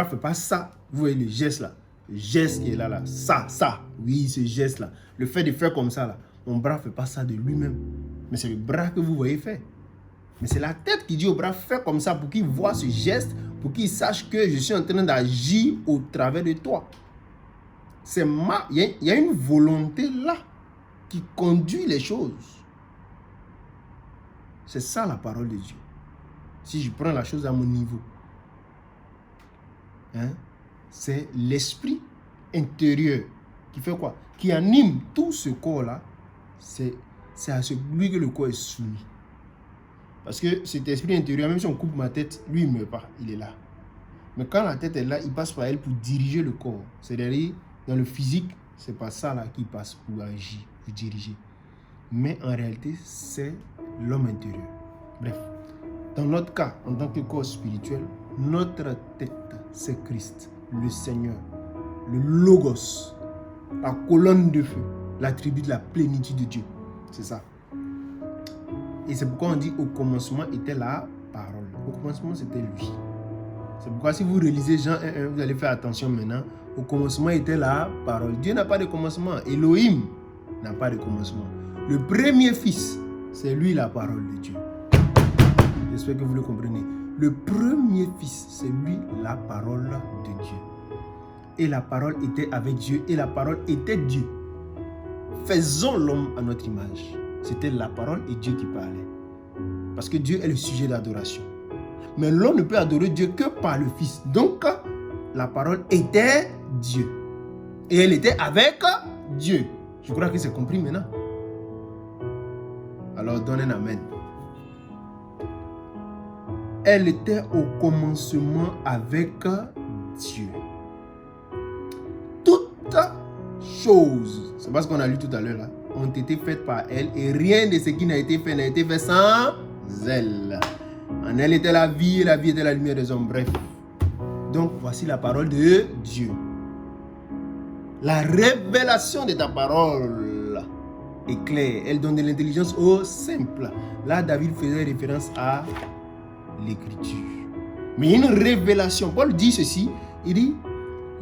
[SPEAKER 2] fait pas ça. Vous voyez le geste là. Le geste qui est là. Ça. Oui, ce geste là. Le fait de faire comme ça là. Mon bras fait pas ça de lui-même. Mais c'est le bras que vous voyez faire. Mais c'est la tête qui dit au bras, fais comme ça pour qu'il voit ce geste, pour qu'il sache que je suis en train d'agir au travers de toi. Il y a une volonté là qui conduit les choses. C'est ça la parole de Dieu. Si je prends la chose à mon niveau, c'est l'esprit intérieur qui fait quoi? Qui anime tout ce corps-là. C'est à celui que le corps est soumis. Parce que cet esprit intérieur, même si on coupe ma tête, lui, il ne meurt pas, il est là. Mais quand la tête est là, il passe par elle pour diriger le corps. C'est-à-dire, dans le physique, c'est pas ça là qui passe pour agir, pour diriger. Mais en réalité, c'est l'homme intérieur. Bref, dans notre cas, en tant que corps spirituel, notre tête, c'est Christ, le Seigneur, le Logos, la colonne de feu, l'attribut de la plénitude de Dieu. C'est ça. Et c'est pourquoi on dit au commencement était la parole. Au commencement, c'était lui. C'est pourquoi si vous relisez Jean 1:1, vous allez faire attention maintenant. Au commencement était la parole. Dieu n'a pas de commencement. Elohim n'a pas de commencement. Le premier fils, c'est lui la parole de Dieu. J'espère que vous le comprenez. Le premier fils, c'est lui la parole de Dieu. Et la parole était avec Dieu et la parole était Dieu. Faisons l'homme à notre image. C'était la parole et Dieu qui parlait. Parce que Dieu est le sujet d'adoration. Mais l'homme ne peut adorer Dieu que par le Fils. Donc, la parole était Dieu. Et elle était avec Dieu. Je crois que c'est compris maintenant. Alors, donne un amen. Elle était au commencement avec Dieu. Toutes choses, c'est parce qu'on a lu tout à l'heure là, ont été faites par elle et rien de ce qui n'a été fait sans elle. En elle était la vie et la vie était la lumière des hommes. Bref. Donc voici la parole de Dieu. La révélation de ta parole est claire. Elle donne de l'intelligence au simple. Là, David faisait référence à l'écriture. Mais il y a une révélation. Paul dit ceci. Il dit,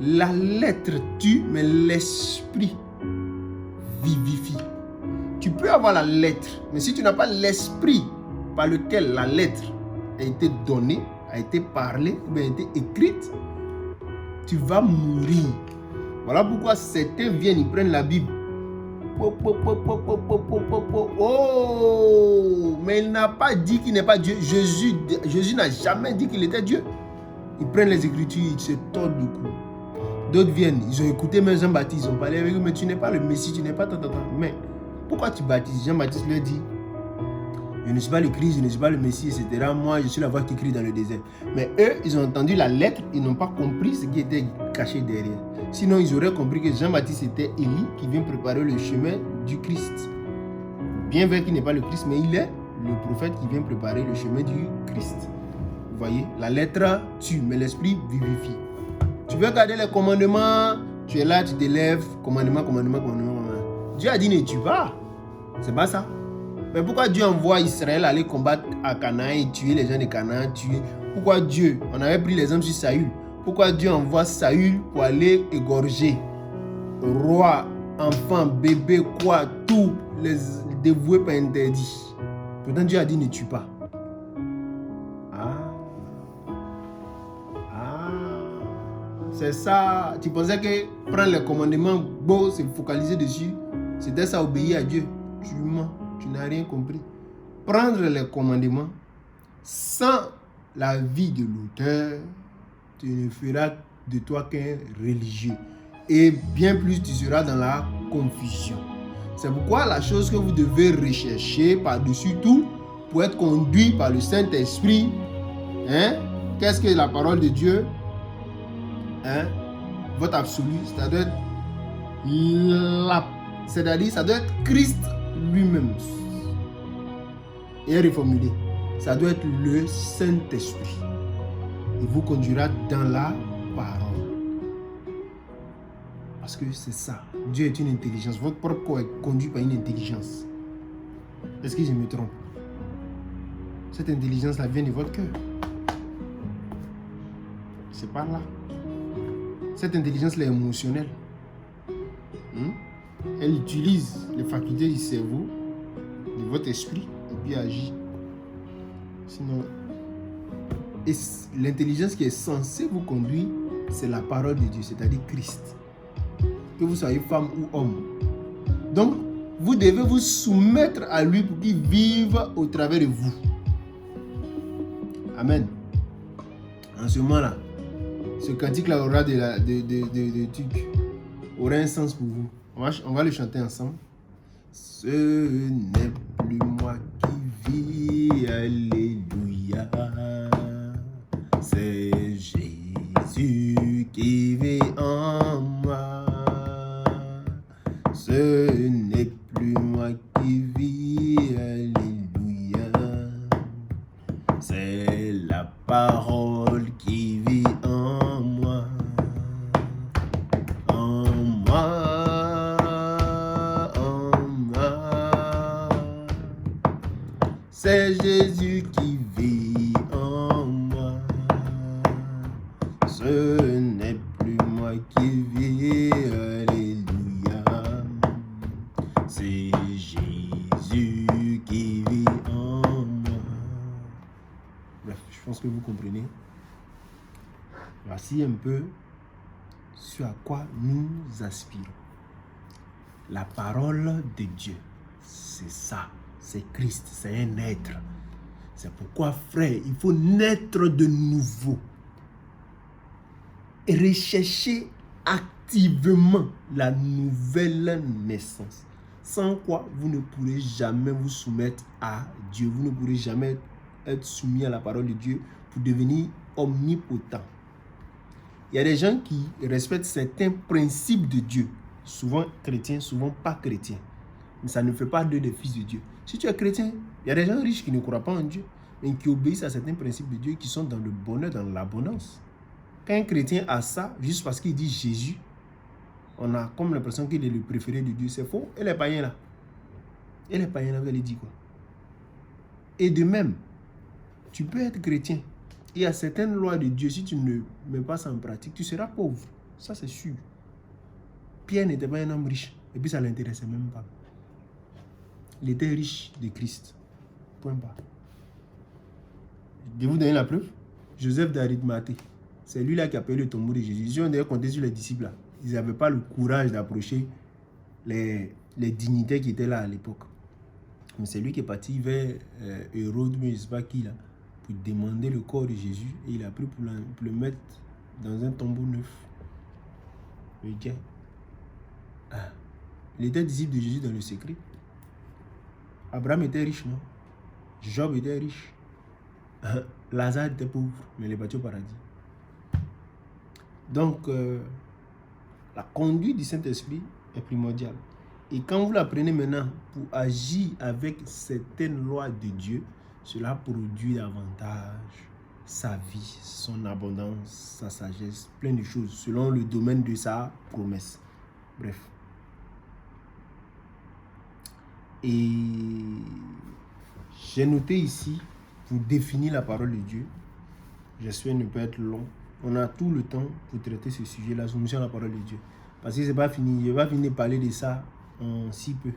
[SPEAKER 2] la lettre tue, mais l'esprit vivifie. Tu peux avoir la lettre, mais si tu n'as pas l'esprit par lequel la lettre a été donnée, a été parlée, ou bien a été écrite, tu vas mourir. Voilà pourquoi certains viennent, ils prennent la Bible. Oh, mais il n'a pas dit qu'il n'est pas Dieu. Jésus n'a jamais dit qu'il était Dieu. Ils prennent les Écritures, ils se tordent le cou. D'autres viennent, ils ont écouté même Jean-Baptiste, ils ont parlé avec lui, mais tu n'es pas le Messie, tu n'es pas tant. Mais pourquoi tu baptises? Jean-Baptiste leur dit, je ne suis pas le Christ, je ne suis pas le Messie, etc. Moi, je suis la voix qui crie dans le désert. Mais eux, ils ont entendu la lettre, ils n'ont pas compris ce qui était caché derrière. Sinon, ils auraient compris que Jean-Baptiste était Élie qui vient préparer le chemin du Christ. Bien vrai qu'il n'est pas le Christ, mais il est le prophète qui vient préparer le chemin du Christ. Vous voyez, la lettre tue, mais l'esprit vivifie. Tu veux garder les commandements, tu es là, tu te lèves, commandement. Dieu a dit ne tue pas. C'est pas ça. Mais pourquoi Dieu envoie Israël aller combattre à Canaan et tuer les gens de Canaan, tuer? Pourquoi Dieu, on avait pris l'exemple sur Saül. Pourquoi Dieu envoie Saül pour aller égorger roi, enfant, bébé, quoi, tout, les dévoués par interdit. Pourtant Dieu a dit ne tue pas. C'est ça. Tu pensais que prendre les commandements, beau, se focaliser dessus, c'était ça, obéir à Dieu. Tu mens, tu n'as rien compris. Prendre les commandements sans la vie de l'auteur, tu ne feras de toi qu'un religieux. Et bien plus, tu seras dans la confusion. C'est pourquoi la chose que vous devez rechercher par-dessus tout, pour être conduit par le Saint-Esprit, qu'est-ce que la parole de Dieu? Votre absolu, ça doit être c'est-à-dire ça doit être Christ lui-même. Et reformulé, ça doit être le Saint-Esprit. Il vous conduira dans la parole. Parce que c'est ça. Dieu est une intelligence. Votre propre corps est conduit par une intelligence. Est-ce que je me trompe? Cette intelligence-là vient de votre cœur. C'est par là. Cette intelligence-là est émotionnelle. Elle utilise les facultés du cerveau, de votre esprit, et puis agit. Sinon, l'intelligence qui est censée vous conduire, c'est la parole de Dieu, c'est-à-dire Christ. Que vous soyez femme ou homme. Donc, vous devez vous soumettre à lui pour qu'il vive au travers de vous. Amen. En ce moment-là, ce cantique-là aura de trucs, aura un sens pour vous. On va le chanter ensemble. Ce n'est plus moi qui vis, alléluia. C'est Jésus qui vit en moi. Ce n'est plus moi qui vis, alléluia. C'est la parole qui vit en moi. En moi, en moi. C'est Jésus qui vit en moi. Ce n'est plus moi qui vis, alléluia. C'est Jésus qui vit en moi. Bref, je pense que vous comprenez. Voici un peu ce à quoi nous aspirons. La parole de Dieu, c'est ça. C'est Christ, c'est un être. C'est pourquoi, frère, il faut naître de nouveau. Et rechercher activement la nouvelle naissance. Sans quoi, vous ne pourrez jamais vous soumettre à Dieu. Vous ne pourrez jamais être soumis à la parole de Dieu pour devenir omnipotent. Il y a des gens qui respectent certains principes de Dieu. Souvent chrétiens, souvent pas chrétiens. Mais ça ne fait pas d'eux des fils de Dieu. Si tu es chrétien, il y a des gens riches qui ne croient pas en Dieu, mais qui obéissent à certains principes de Dieu et qui sont dans le bonheur, dans l'abondance. Quand un chrétien a ça, juste parce qu'il dit Jésus, on a comme l'impression qu'il est le préféré de Dieu. C'est faux. Et les païens là? Et les païens là, vous allez dire quoi? Et de même, tu peux être chrétien. Il y a certaines lois de Dieu, si tu ne mets pas ça en pratique, tu seras pauvre. Ça, c'est sûr. Pierre n'était pas un homme riche. Et puis, ça ne l'intéressait même pas. Il était riche de Christ. Point barre. Je vais vous donner la preuve. Joseph d'Arimathée. C'est lui-là qui a payé le tombeau de Jésus. Si on devait compter sur les disciples là, ils n'avaient pas le courage d'approcher les dignitaires qui étaient là à l'époque. Mais c'est lui qui est parti vers Hérode, mais je ne sais pas qui là, pour demander le corps de Jésus. Et il a pris pour le mettre dans un tombeau neuf. Ok. Il était disciple de Jésus dans le secret. Abraham était riche, non? Job était riche. Lazare était pauvre, mais il est parti au paradis. Donc, la conduite du Saint-Esprit est primordiale. Et quand vous la prenez maintenant pour agir avec certaines lois de Dieu, cela produit davantage sa vie, son abondance, sa sagesse, plein de choses, selon le domaine de sa promesse. Bref. Et j'ai noté ici, pour définir la parole de Dieu, j'espère ne pas être long, on a tout le temps pour traiter ce sujet, la soumission à la parole de Dieu. Parce que c'est pas fini, je vais pas finir de parler de ça en si peu.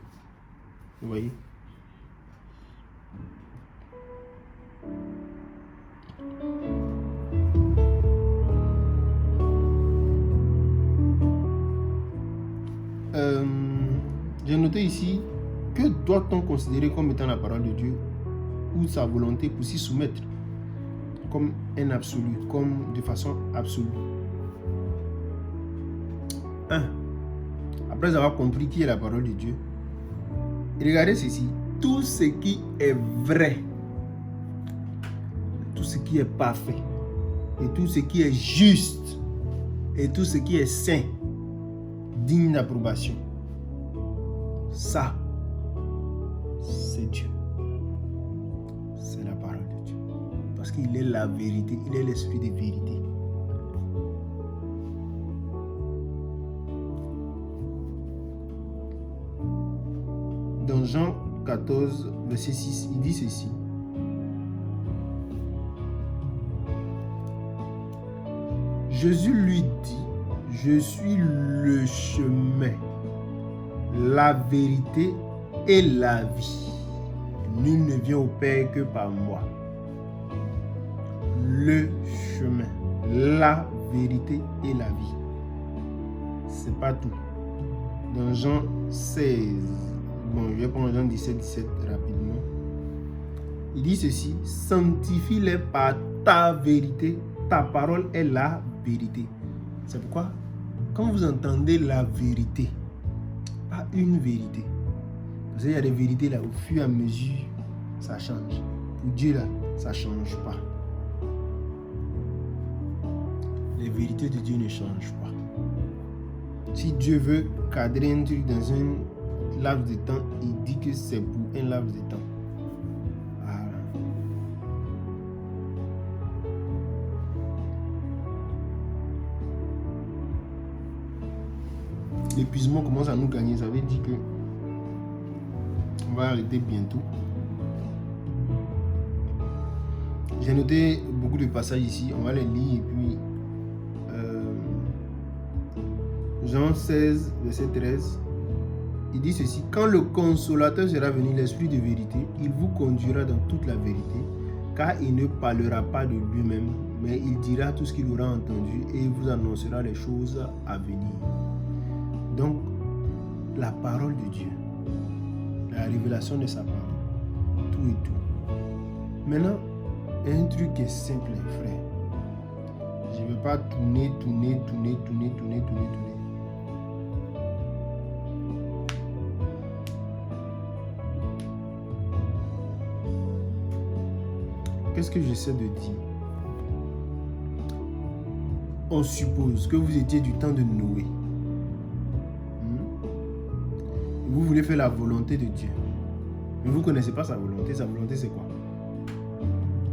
[SPEAKER 2] Vous voyez? J'ai noté ici, que doit-on considérer comme étant la parole de Dieu ou sa volonté pour s'y soumettre? comme un absolu, comme de façon absolue. 1. Après avoir compris qui est la parole de Dieu, regardez ceci. Tout ce qui est vrai, tout ce qui est parfait, et tout ce qui est juste, et tout ce qui est saint, digne d'approbation, ça, c'est Dieu. C'est la parole de Dieu. Parce qu'il est la vérité, il est l'esprit de vérité. Dans Jean 14, verset 6, il dit ceci. Jésus lui dit, je suis le chemin, la vérité et la vie. Nul ne vient au Père que par moi. Le chemin, la vérité et la vie. C'est pas tout. Dans Jean 16, bon, je vais prendre Jean 17 rapidement. Il dit ceci, sanctifie-les par ta vérité, ta parole est la vérité. C'est pourquoi, quand vous entendez la vérité, pas une vérité, parce qu'il y a des vérités là, au fur et à mesure, ça change. Pour Dieu là, ça ne change pas. Les vérités de Dieu ne changent pas. Si Dieu veut cadrer un truc dans un laps de temps, il dit que c'est pour un laps de temps. Voilà. L'épuisement commence à nous gagner. Ça veut dire que on va arrêter bientôt. J'ai noté beaucoup de passages ici. On va les lire et puis Jean 16, verset 13, il dit ceci, quand le consolateur sera venu, l'esprit de vérité, il vous conduira dans toute la vérité, car il ne parlera pas de lui-même, mais il dira tout ce qu'il aura entendu et il vous annoncera les choses à venir. Donc, la parole de Dieu, la révélation de sa parole, tout et tout. Maintenant, un truc est simple, frère. Je ne vais pas tourner. Qu'est-ce que j'essaie de dire? On suppose que vous étiez du temps de Noé. Vous voulez faire la volonté de Dieu. Mais vous ne connaissez pas sa volonté. Sa volonté, c'est quoi?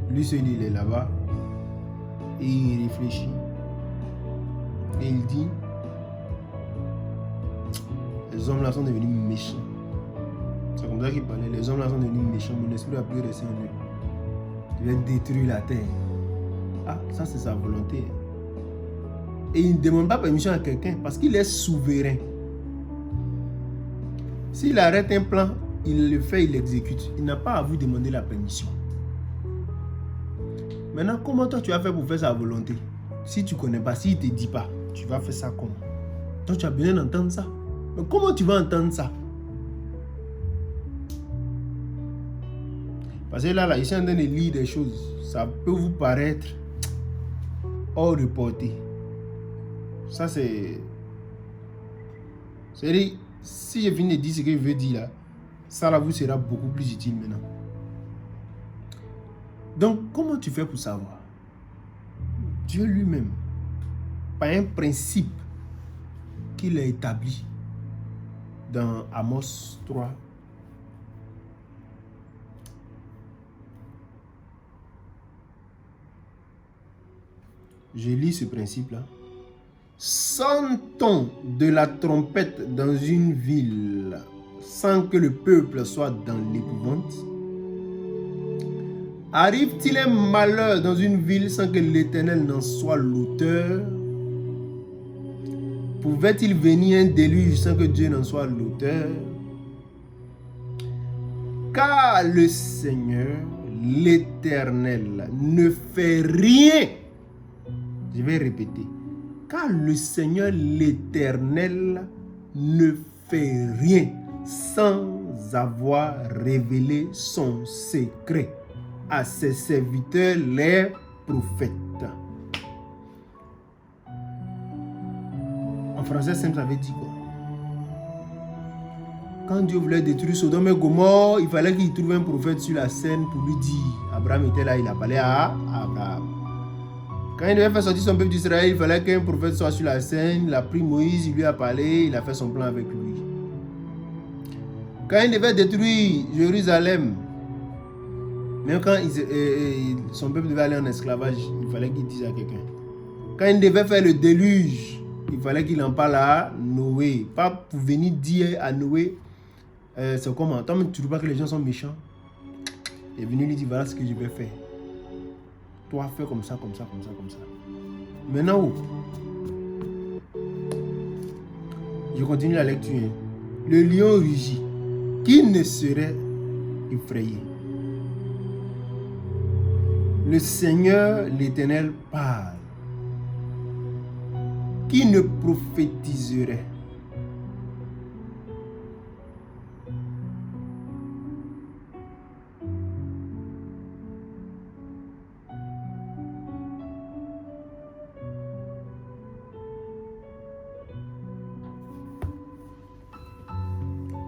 [SPEAKER 2] Lui seul, il est là-bas. Et il réfléchit. Et il dit, les hommes là sont devenus méchants. C'est comme ça qu'il parlait. Les hommes là sont devenus méchants. Mon esprit a pu rester en eux. Je vais détruire la terre. Ah, ça c'est sa volonté. Et il ne demande pas permission à quelqu'un parce qu'il est souverain. S'il arrête un plan, il le fait, il l'exécute. Il n'a pas à vous demander la permission. Maintenant, comment toi tu vas faire pour faire sa volonté? Si tu ne connais pas, s'il ne te dit pas, tu vas faire ça comment? Donc tu as besoin d'entendre ça. Mais comment tu vas entendre ça? Parce que là, ici, en train de lire des choses, ça peut vous paraître hors de portée. Ça, c'est... C'est-à-dire, si je viens de dire ce que je veux dire là, ça là vous sera beaucoup plus utile maintenant. Donc, comment tu fais pour savoir? Dieu lui-même, par un principe qu'il a établi dans Amos 3. Je lis ce principe-là. Sonne-t-on de la trompette dans une ville sans que le peuple soit dans l'épouvante? Arrive-t-il un malheur dans une ville sans que l'Éternel n'en soit l'auteur? Pouvait-il venir un déluge sans que Dieu n'en soit l'auteur? Car le Seigneur, l'Éternel, ne fait rien. Je vais répéter. Car le Seigneur, l'Éternel, ne fait rien sans avoir révélé son secret à ses serviteurs, les prophètes. En français simple, ça veut dire quoi? Quand Dieu voulait détruire Sodome et Gomorrhe, il fallait qu'il trouve un prophète sur la scène pour lui dire. Abraham était là, il a parlé à Abraham. Quand il devait faire sortir son peuple d'Israël, il fallait qu'un prophète soit sur la scène. Il a pris Moïse, il lui a parlé, il a fait son plan avec lui. Quand il devait détruire Jérusalem, même quand son peuple devait aller en esclavage, il fallait qu'il dise à quelqu'un. Quand il devait faire le déluge, il fallait qu'il en parle à Noé. Pas pour venir dire à Noé, c'est comment? Toi, tu ne trouves pas que les gens sont méchants? Il est venu lui dire, voilà ce que je vais faire. Toi, fais comme ça, comme ça, comme ça, comme ça. Maintenant, je continue la lecture. Le lion rugit. Qui ne serait effrayé? Le Seigneur, l'Éternel, parle. Qui ne prophétiserait?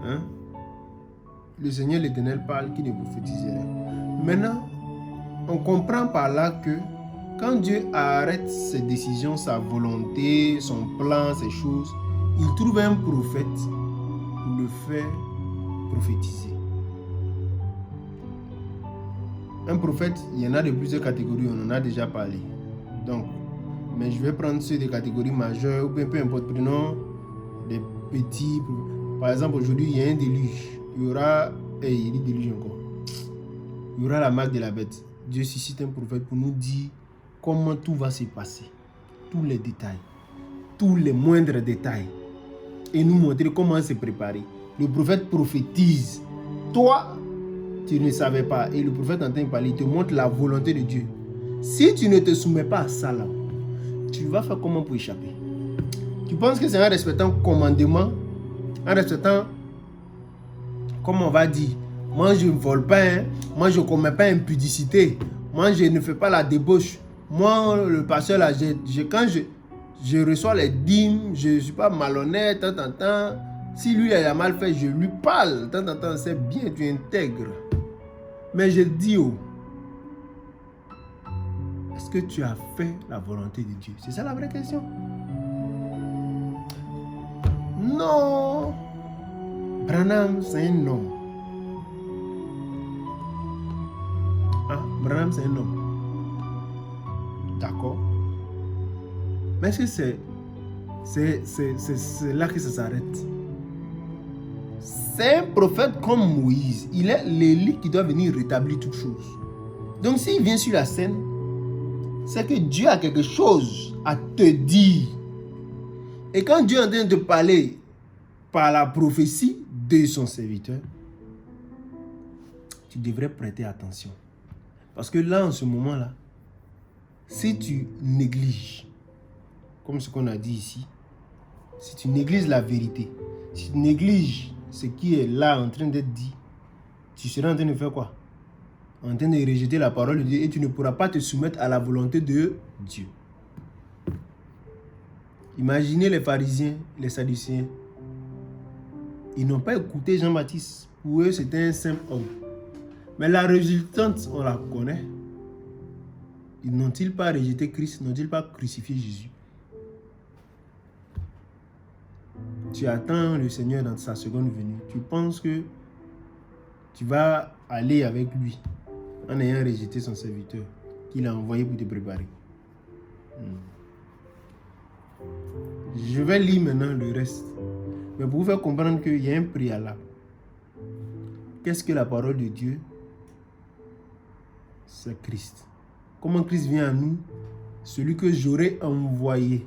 [SPEAKER 2] Hein? Le Seigneur l'Éternel parle, qui ne prophétiserait. Maintenant, on comprend par là que quand Dieu arrête ses décisions, sa volonté, son plan, ses choses, il trouve un prophète pour le faire prophétiser. Un prophète, il y en a de plusieurs catégories, on en a déjà parlé. Donc, mais je vais prendre ceux des catégories majeures, ou peu importe, prenons des petits. Par exemple, aujourd'hui, il y a un déluge. Il y aura, il dit déluge encore. Il y aura la marque de la bête. Dieu suscite un prophète pour nous dire comment tout va se passer. Tous les détails. Tous les moindres détails. Et nous montrer comment se préparer. Le prophète prophétise. Toi, tu ne savais pas. Et le prophète en train de parler, il te montre la volonté de Dieu. Si tu ne te soumets pas à ça là, tu vas faire comment pour échapper? Tu penses que c'est en respectant commandement, en respectant, comme on va dire, moi je ne vole pas, hein? Moi je ne commets pas impudicité, moi je ne fais pas la débauche, moi le pasteur là, quand je reçois les dîmes, je ne suis pas malhonnête, si lui il a mal fait, je lui parle, c'est bien, tu intègres. Mais je dis, est-ce que tu as fait la volonté de Dieu? C'est ça la vraie question. Non. Branham, c'est un homme. Ah, Branham, c'est un homme. D'accord. Mais est-ce que c'est là que ça s'arrête? C'est un prophète comme Moïse. Il est l'élite qui doit venir rétablir toutes choses. Donc s'il vient sur la scène, c'est que Dieu a quelque chose à te dire. Et quand Dieu est en train de parler par la prophétie de son serviteur, tu devrais prêter attention. Parce que là, en ce moment-là, si tu négliges, comme ce qu'on a dit ici, si tu négliges la vérité, si tu négliges ce qui est là en train d'être dit, tu seras en train de faire quoi? En train de rejeter la parole de Dieu et tu ne pourras pas te soumettre à la volonté de Dieu. Imaginez les pharisiens, les sadducéens. Ils n'ont pas écouté Jean-Baptiste. Pour eux, c'était un simple homme. Mais la résultante, on la connaît. N'ont-ils pas rejeté Christ? N'ont-ils pas crucifié Jésus? Tu attends le Seigneur dans sa seconde venue. Tu penses que tu vas aller avec lui en ayant rejeté son serviteur qu'il a envoyé pour te préparer. Je vais lire maintenant le reste. Mais pour vous faire comprendre qu'il y a un préalable. Qu'est-ce que la parole de Dieu? C'est Christ. Comment Christ vient à nous? Celui que j'aurais envoyé.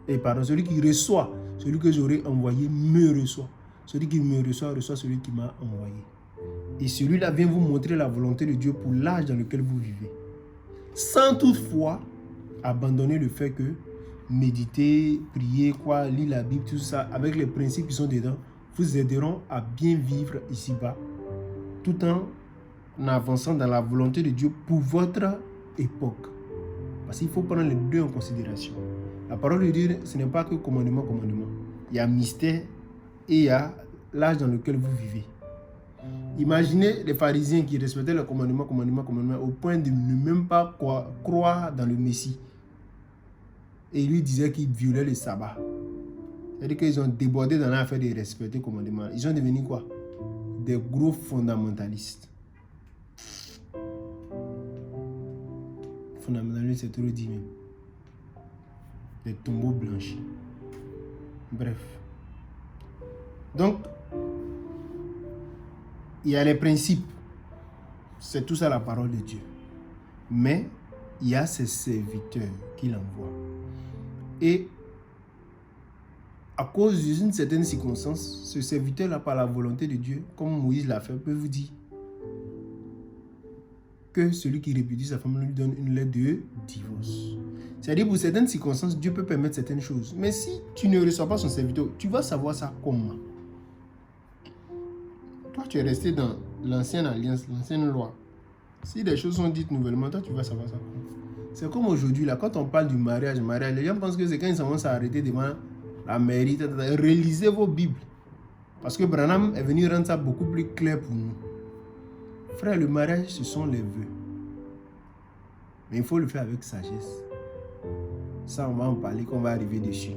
[SPEAKER 2] Et pardon, celui qui reçoit. Celui que j'aurais envoyé me reçoit. Celui qui me reçoit, reçoit celui qui m'a envoyé. Et celui-là vient vous montrer la volonté de Dieu pour l'âge dans lequel vous vivez. Sans toutefois abandonner le fait que méditer, prier, lire la Bible, tout ça, avec les principes qui sont dedans, vous aideront à bien vivre ici-bas, tout en avançant dans la volonté de Dieu pour votre époque. Parce qu'il faut prendre les deux en considération. La parole de Dieu, ce n'est pas que commandement. Il y a mystère et il y a l'âge dans lequel vous vivez. Imaginez les pharisiens qui respectaient le commandement au point de ne même pas croire dans le Messie. Et ils lui disaient qu'ils violaient le sabbat. C'est-à-dire qu'ils ont débordé dans l'affaire de respecter le commandement. Ils sont devenus quoi? Des gros fondamentalistes. Fondamentaliste, c'est trop dit même. Des tombeaux blanchis. Bref. Donc, il y a les principes. C'est tout ça la parole de Dieu. Mais il y a ses serviteurs qu'il envoie. Et à cause d'une certaine circonstance, ce serviteur-là, par la volonté de Dieu, comme Moïse l'a fait, peut vous dire que celui qui répudie sa femme lui donne une lettre de divorce. C'est-à-dire, pour certaines circonstances, Dieu peut permettre certaines choses. Mais si tu ne reçois pas son serviteur, tu vas savoir ça comment? Toi, tu es resté dans l'ancienne alliance, l'ancienne loi. Si des choses sont dites nouvellement, toi, tu vas savoir ça comment? C'est comme aujourd'hui, là, quand on parle du mariage, les gens pensent que c'est quand ils vont s'arrêter devant la mairie. Relisez vos Bibles. Parce que Branham est venu rendre ça beaucoup plus clair pour nous. Frère, le mariage, ce sont les vœux. Mais il faut le faire avec sagesse. Ça, on va en parler, qu'on va arriver dessus.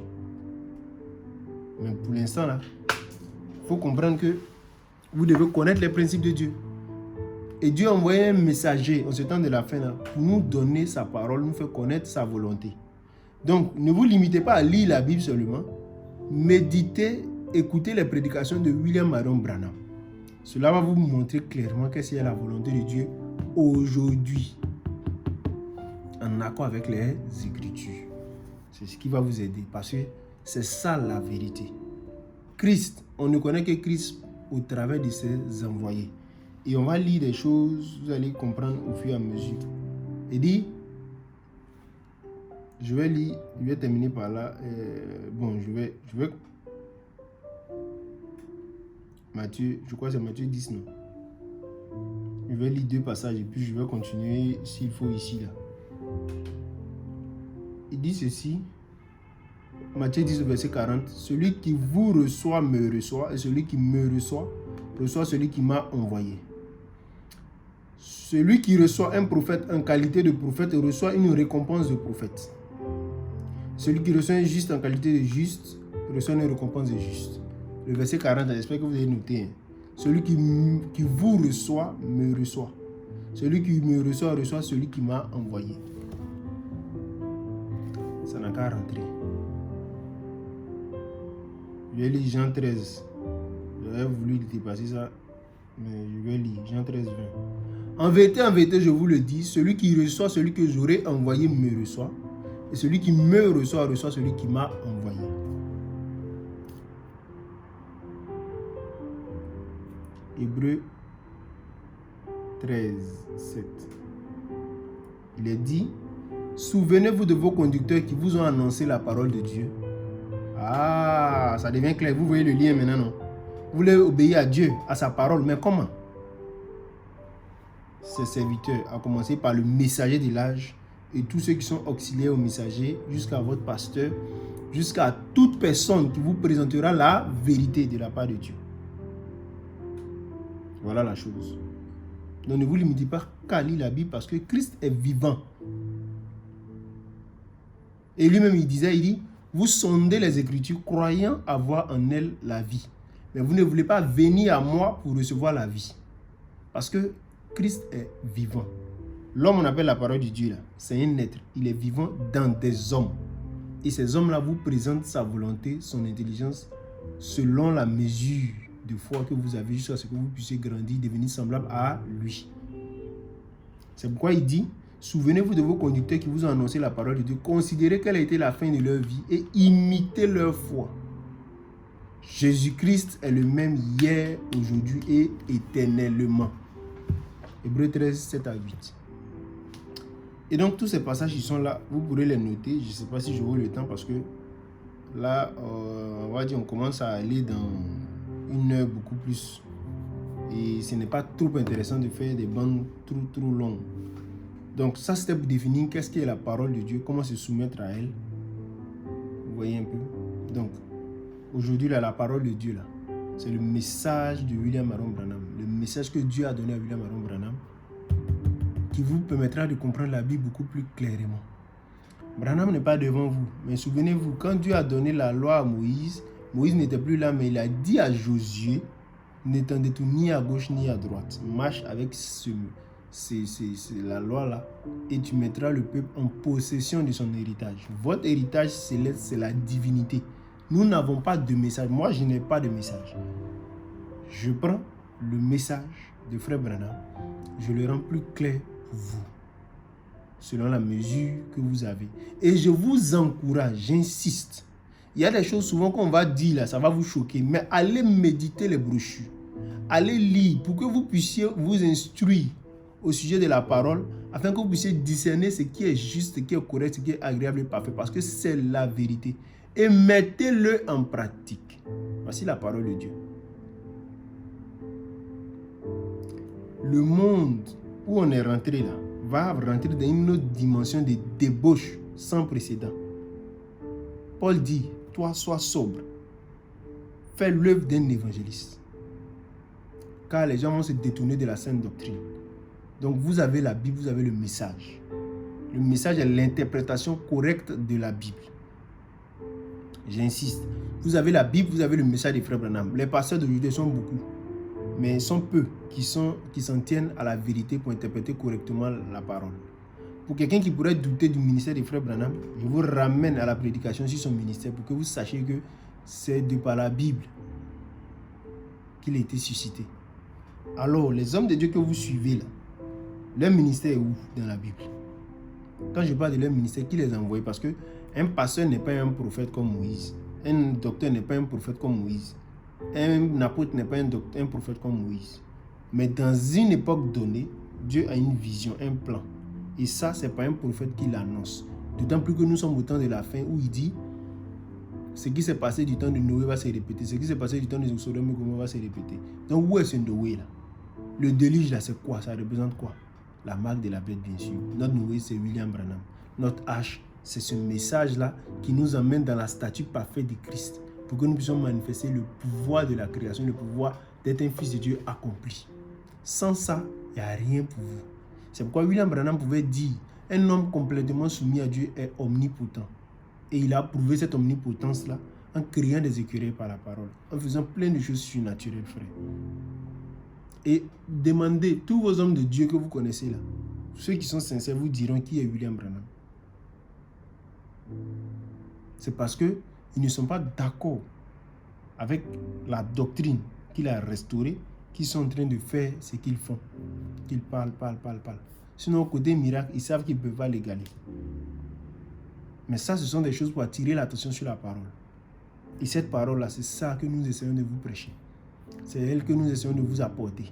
[SPEAKER 2] Mais pour l'instant, là, il faut comprendre que vous devez connaître les principes de Dieu. Et Dieu a envoyé un messager en ce temps de la fin là, pour nous donner sa parole, nous faire connaître sa volonté. Donc, ne vous limitez pas à lire la Bible seulement. Méditez, écoutez les prédications de William Marion Branham. Cela va vous montrer clairement qu'est-ce qu'il y a la volonté de Dieu aujourd'hui, en accord avec les Écritures. C'est ce qui va vous aider, parce que c'est ça la vérité. Christ, on ne connaît que Christ au travers de ses envoyés. Et on va lire des choses, vous allez comprendre au fur et à mesure. Il dit, je vais terminer par là. Je vais Matthieu, je crois que c'est Matthieu 10, non? Je vais lire 2 passages et puis je vais continuer s'il faut ici, là. Il dit ceci, Matthieu 10, verset 40, celui qui vous reçoit me reçoit, et celui qui me reçoit, reçoit celui qui m'a envoyé. Celui qui reçoit un prophète en qualité de prophète reçoit une récompense de prophète. Celui qui reçoit un juste en qualité de juste reçoit une récompense de juste. Le verset 40, j'espère que vous avez noté. Hein. Celui qui vous reçoit me reçoit. Celui qui me reçoit reçoit celui qui m'a envoyé. Ça n'a qu'à rentrer. Je vais lire Jean 13. J'aurais voulu dépasser ça, mais je vais lire Jean 13, 20. En vérité, je vous le dis, celui qui reçoit celui que j'aurai envoyé me reçoit, et celui qui me reçoit reçoit celui qui m'a envoyé. Hébreux 13, 7. Il est dit, souvenez-vous de vos conducteurs qui vous ont annoncé la parole de Dieu. Ah, ça devient clair. Vous voyez le lien maintenant, non? Vous voulez obéir à Dieu, à sa parole, mais comment? Ses serviteurs, à commencer par le messager de l'âge et tous ceux qui sont auxiliaires au messager, jusqu'à votre pasteur, jusqu'à toute personne qui vous présentera la vérité de la part de Dieu. Voilà la chose. Donc ne vous limitez pas qu'à lire la Bible parce que Christ est vivant. Et lui-même il dit, vous sondez les Écritures croyant avoir en elles la vie. Mais vous ne voulez pas venir à moi pour recevoir la vie. Parce que Christ est vivant. L'homme, on appelle la parole de Dieu là. C'est un être. Il est vivant dans des hommes. Et ces hommes-là vous présentent sa volonté, son intelligence, selon la mesure de foi que vous avez jusqu'à ce que vous puissiez grandir, devenir semblable à lui. C'est pourquoi il dit, souvenez-vous de vos conducteurs qui vous ont annoncé la parole de Dieu, considérez quelle a été la fin de leur vie et imitez leur foi. Jésus-Christ est le même hier, aujourd'hui et éternellement. Hébreux 13, 7 à 8. Et donc tous ces passages qui sont là, vous pourrez les noter. Je ne sais pas si j'aurai le temps parce que là, on va dire, on commence à aller dans une heure beaucoup plus. Et ce n'est pas trop intéressant de faire des bandes trop longues. Donc ça, c'était pour définir qu'est-ce qu'est la parole de Dieu, comment se soumettre à elle. Vous voyez un peu. Donc, aujourd'hui, là, la parole de Dieu, là, c'est le message de William Aaron Branham. Le message que Dieu a donné à William Aaron Branham, qui vous permettra de comprendre la Bible beaucoup plus clairement. Branham n'est pas devant vous, mais souvenez-vous, quand Dieu a donné la loi à Moïse, Moïse n'était plus là, mais il a dit à Josué, n'étant détourné ni à gauche ni à droite, marche avec la loi là, et tu mettras le peuple en possession de son héritage. Votre héritage céleste, c'est la divinité. Nous n'avons pas de message. Moi, je n'ai pas de message. Je prends le message de Frère Branham, je le rends plus clair pour vous, selon la mesure que vous avez. Et je vous encourage, j'insiste. Il y a des choses souvent qu'on va dire là, ça va vous choquer, mais allez méditer les brochures. Allez lire pour que vous puissiez vous instruire au sujet de la parole, afin que vous puissiez discerner ce qui est juste, ce qui est correct, ce qui est agréable et parfait, parce que c'est la vérité. Et mettez-le en pratique. Voici la parole de Dieu. Le monde où on est rentré là, va rentrer dans une autre dimension de débauche sans précédent. Paul dit, toi sois sobre, fais l'œuvre d'un évangéliste, car les gens vont se détourner de la sainte doctrine. Donc vous avez la Bible, vous avez le message. Le message est l'interprétation correcte de la Bible. J'insiste. Vous avez la Bible, vous avez le message des frères Branham. Les pasteurs d'aujourd'hui sont beaucoup, mais ils sont peu qui s'en tiennent à la vérité pour interpréter correctement la parole. Pour quelqu'un qui pourrait douter du ministère des frères Branham, je vous ramène à la prédication sur son ministère pour que vous sachiez que c'est de par la Bible qu'il a été suscité. Alors, les hommes de Dieu que vous suivez là, leur ministère est où dans la Bible? Quand je parle de leur ministère, qui les a envoyés? Parce qu'un pasteur n'est pas un prophète comme Moïse. Un docteur n'est pas un prophète comme Moïse. Un apôtre n'est pas un prophète comme Moïse. Mais dans une époque donnée, Dieu a une vision, un plan. Et ça, ce n'est pas un prophète qui l'annonce. D'autant plus que nous sommes au temps de la fin où il dit ce qui s'est passé du temps de Noé va se répéter. Ce qui s'est passé du temps de Sodome et Gomorrhe va se répéter. Donc où est ce Noé là? Le déluge là, c'est quoi? Ça représente quoi? La marque de la bête, bien sûr. Notre Noé, c'est William Branham. Notre H, c'est ce message-là qui nous emmène dans la statue parfaite de Christ pour que nous puissions manifester le pouvoir de la création, le pouvoir d'être un fils de Dieu accompli. Sans ça, il n'y a rien pour vous. C'est pourquoi William Branham pouvait dire un homme complètement soumis à Dieu est omnipotent. Et il a prouvé cette omnipotence-là en créant des écureuils par la parole, en faisant plein de choses surnaturelles, frère. Et demandez, tous vos hommes de Dieu que vous connaissez là, ceux qui sont sincères vous diront qui est William Branham. C'est parce qu'ils ne sont pas d'accord avec la doctrine qu'il a restaurée, qu'ils sont en train de faire ce qu'ils font. Qu'ils parlent. Sinon, au côté miracle, ils savent qu'ils ne peuvent pas l'égaler. Mais ça, ce sont des choses pour attirer l'attention sur la parole. Et cette parole-là, c'est ça que nous essayons de vous prêcher. C'est elle que nous essayons de vous apporter.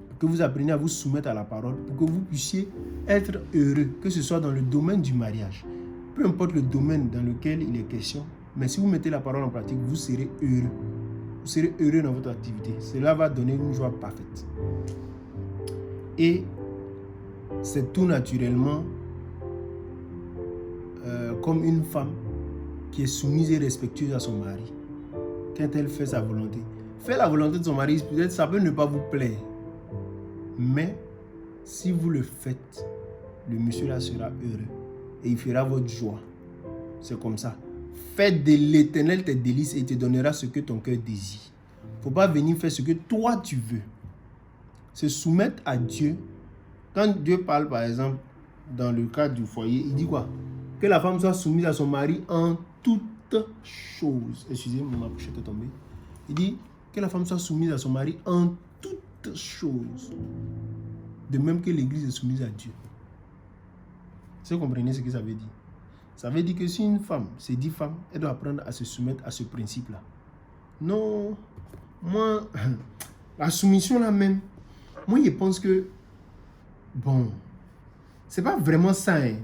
[SPEAKER 2] Pour que vous appreniez à vous soumettre à la parole, pour que vous puissiez être heureux, que ce soit dans le domaine du mariage. Peu importe le domaine dans lequel il est question, mais si vous mettez la parole en pratique, vous serez heureux. Vous serez heureux dans votre activité. Cela va donner une joie parfaite. Et c'est tout naturellement comme une femme qui est soumise et respectueuse à son mari. Quand elle fait sa volonté. Faire la volonté de son mari, peut-être ça peut ne pas vous plaire. Mais si vous le faites, le monsieur là sera heureux. Et il fera votre joie. C'est comme ça. Fais de l'Éternel tes délices et il te donnera ce que ton cœur désire. Il ne faut pas venir faire ce que toi tu veux. Se soumettre à Dieu. Quand Dieu parle par exemple dans le cadre du foyer, il dit quoi? Que la femme soit soumise à son mari en toutes choses. Excusez-moi, ma pochette est tombée. Il dit que la femme soit soumise à son mari en toutes choses. De même que l'église est soumise à Dieu. Est-ce que vous comprenez ce que ça veut dire? Ça veut dire que si une femme se dit femme, elle doit apprendre à se soumettre à ce principe-là. Non, moi, la soumission là même, moi je pense que, bon, c'est pas vraiment ça. Hein.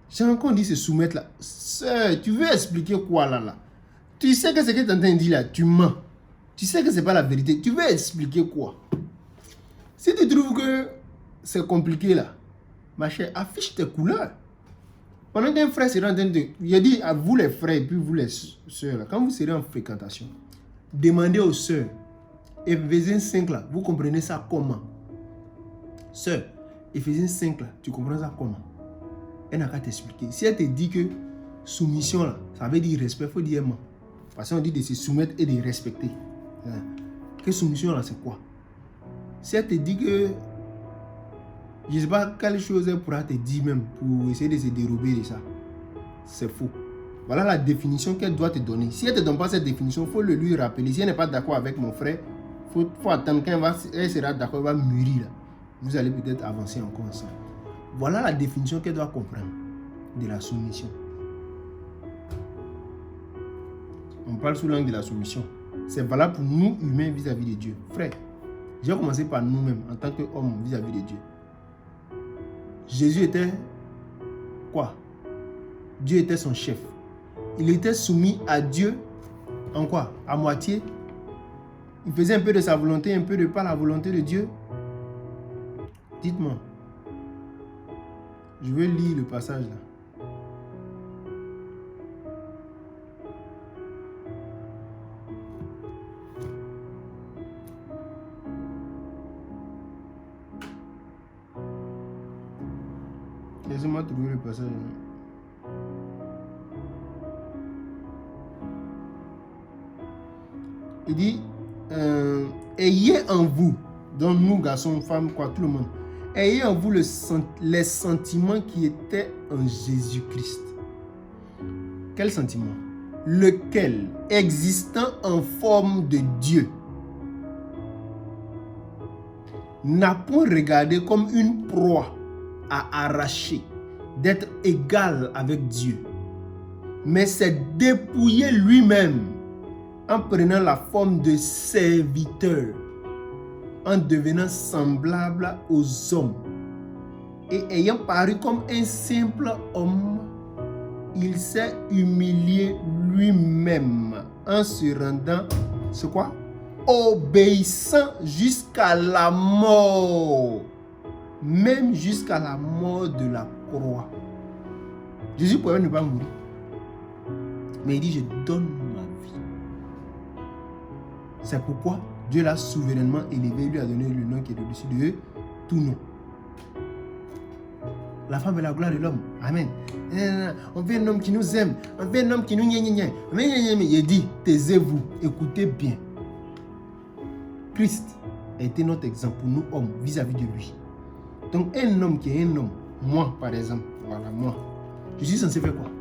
[SPEAKER 2] J'ai encore dit se soumettre là. Sœur, tu veux expliquer quoi là? Tu sais que ce que tu es en train de dire là, tu mens. Tu sais que c'est pas la vérité. Tu veux expliquer quoi? Si tu trouves que c'est compliqué là, ma chère, affiche tes couleurs. Pendant qu'un frère sera en train de... Je dis à vous les frères et puis vous les sœurs, quand vous serez en fréquentation, demandez aux sœurs, Éphésiens 5 là, vous comprenez ça comment? Sœur, Éphésiens 5 là, tu comprends ça comment? Elle n'a qu'à t'expliquer. Si elle te dit que soumission là, ça veut dire respect, il faut dire aimant. Parce qu'on dit de se soumettre et de respecter. Que soumission là, c'est quoi? Si elle te dit que je ne sais pas quelle chose elle pourra te dire même pour essayer de se dérober de ça, c'est faux. Voilà la définition qu'elle doit te donner. Si elle ne te donne pas cette définition, il faut le lui rappeler. Si elle n'est pas d'accord avec mon frère, il faut attendre quand elle sera d'accord, elle va mûrir. Là. Vous allez peut-être avancer encore ensemble. Voilà la définition qu'elle doit comprendre de la soumission. On parle sous l'angle de la soumission. C'est valable pour nous humains vis-à-vis de Dieu. Frère, j'ai commencé par nous-mêmes en tant qu'hommes vis-à-vis de Dieu. Jésus était quoi? Dieu était son chef. Il était soumis à Dieu en quoi? À moitié. Il faisait un peu de sa volonté, un peu de pas la volonté de Dieu. Dites-moi. Je vais lire le passage là. Laissez-moi trouver le passage. Il dit, ayez en vous, donc nous garçons, femmes, quoi, tout le monde, ayez en vous les sentiments qui étaient en Jésus-Christ. Quel sentiment? Lequel, existant en forme de Dieu, n'a point regardé comme une proie à arracher, d'être égal avec Dieu, mais s'est dépouillé lui-même en prenant la forme de serviteur, en devenant semblable aux hommes, et ayant paru comme un simple homme, il s'est humilié lui-même en se rendant, c'est quoi? Obéissant jusqu'à la mort, même jusqu'à la mort de la croix. Jésus pouvait ne pas mourir, mais il dit, je donne ma vie. C'est pourquoi Dieu l'a souverainement élevé, lui a donné le nom qui est au-dessus de tout nom. La femme est la gloire de l'homme. Amen. On veut un homme qui nous aime. On veut un homme qui nous gna. Il dit, taisez-vous, écoutez bien. Christ a été notre exemple pour nous hommes vis-à-vis de lui. Donc un homme qui est un homme, moi par exemple, voilà moi, je suis censé faire quoi?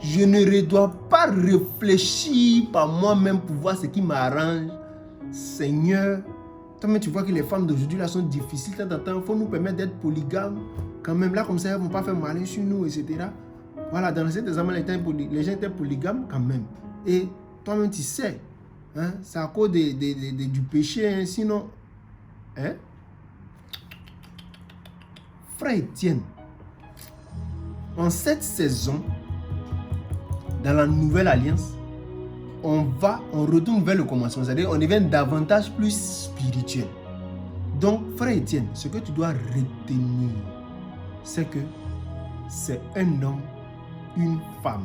[SPEAKER 2] Je ne dois pas réfléchir par moi-même pour voir ce qui m'arrange. Seigneur, toi-même tu vois que les femmes d'aujourd'hui là sont difficiles, il faut nous permettre d'être polygames. Quand même là comme ça, elles ne vont pas faire mal sur nous, etc. Voilà, dans cet exemple, les gens étaient polygames quand même. Et toi-même tu sais, hein, c'est à cause du péché, hein, sinon... Hein? Frère Étienne, en cette saison, dans la nouvelle alliance, on retourne vers le commencement, c'est-à-dire on devient davantage plus spirituel. Donc, frère Étienne, ce que tu dois retenir, c'est que c'est un homme, une femme.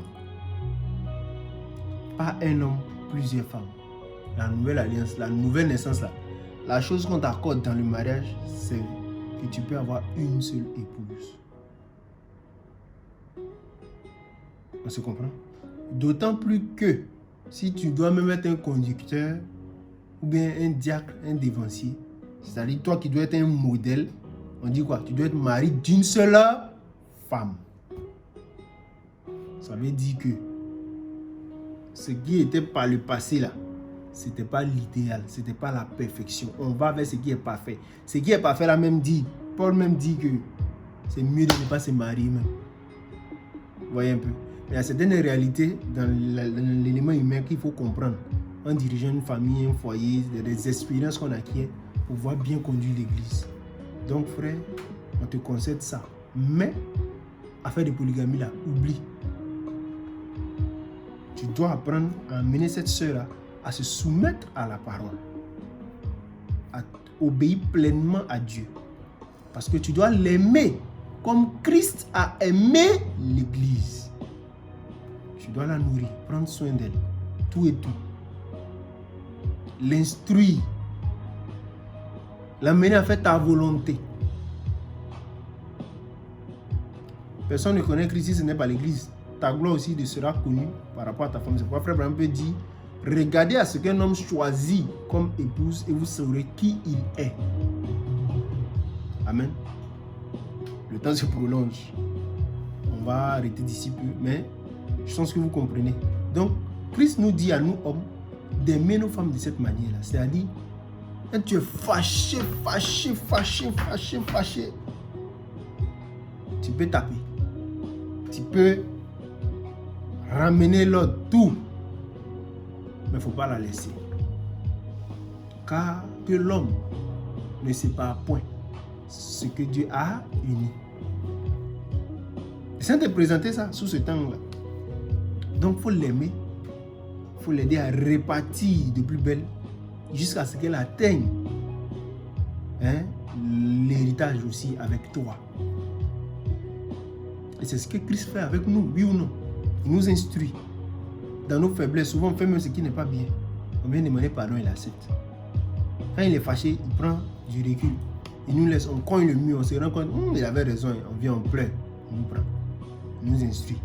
[SPEAKER 2] Pas un homme, plusieurs femmes. La nouvelle alliance, la nouvelle naissance, là, la chose qu'on t'accorde dans le mariage, c'est que tu peux avoir une seule épouse. On se comprend? D'autant plus que si tu dois même être un conducteur ou bien un diacre, un dévancier, c'est-à-dire toi qui dois être un modèle, on dit quoi? Tu dois être marié d'une seule femme. Ça veut dire que ce qui était par le passé là, ce n'était pas l'idéal, ce n'était pas la perfection. On va vers ce qui est parfait. Ce qui est parfait là même dit, Paul même dit que c'est mieux de ne pas se marier même. Vous voyez un peu. Il y a certaines réalités dans l'élément humain qu'il faut comprendre en dirigeant une famille, un foyer, des expériences qu'on acquiert pour pouvoir bien conduire l'église. Donc frère, on te concède ça. Mais, affaire de polygamie là, oublie. Tu dois apprendre à amener cette sœur là à se soumettre à la parole, à obéir pleinement à Dieu. Parce que tu dois l'aimer comme Christ a aimé l'Église. Tu dois la nourrir, prendre soin d'elle, tout et tout. L'instruire, l'amener à faire ta volonté. Personne ne connaît Christ si ce n'est pas l'Église. Ta gloire aussi sera connue par rapport à ta femme. C'est pourquoi Frère Branham peut dire, regardez à ce qu'un homme choisit comme épouse et vous saurez qui il est. Amen. Le temps se prolonge. On va arrêter d'ici peu, mais je pense que vous comprenez. Donc, Christ nous dit à nous hommes d'aimer nos femmes de cette manière-là. C'est-à-dire, quand tu es fâché, tu peux taper. Tu peux ramener l'autre, tout. Mais il ne faut pas la laisser. Car que l'homme ne sépare point ce que Dieu a uni. C'est de présenter ça sous ce temps-là. Donc, il faut l'aimer. Il faut l'aider à répartir de plus belle jusqu'à ce qu'elle atteigne l'héritage aussi avec toi. Et c'est ce que Christ fait avec nous, oui ou non. Il nous instruit. Dans nos faiblesses, souvent on fait même ce qui n'est pas bien. On vient demander pardon, il accepte. Quand il est fâché, il prend du recul. Il nous laisse, on cogne le mur, on se rend compte, il avait raison, on vient, on pleure, il nous prend. Il nous instruit.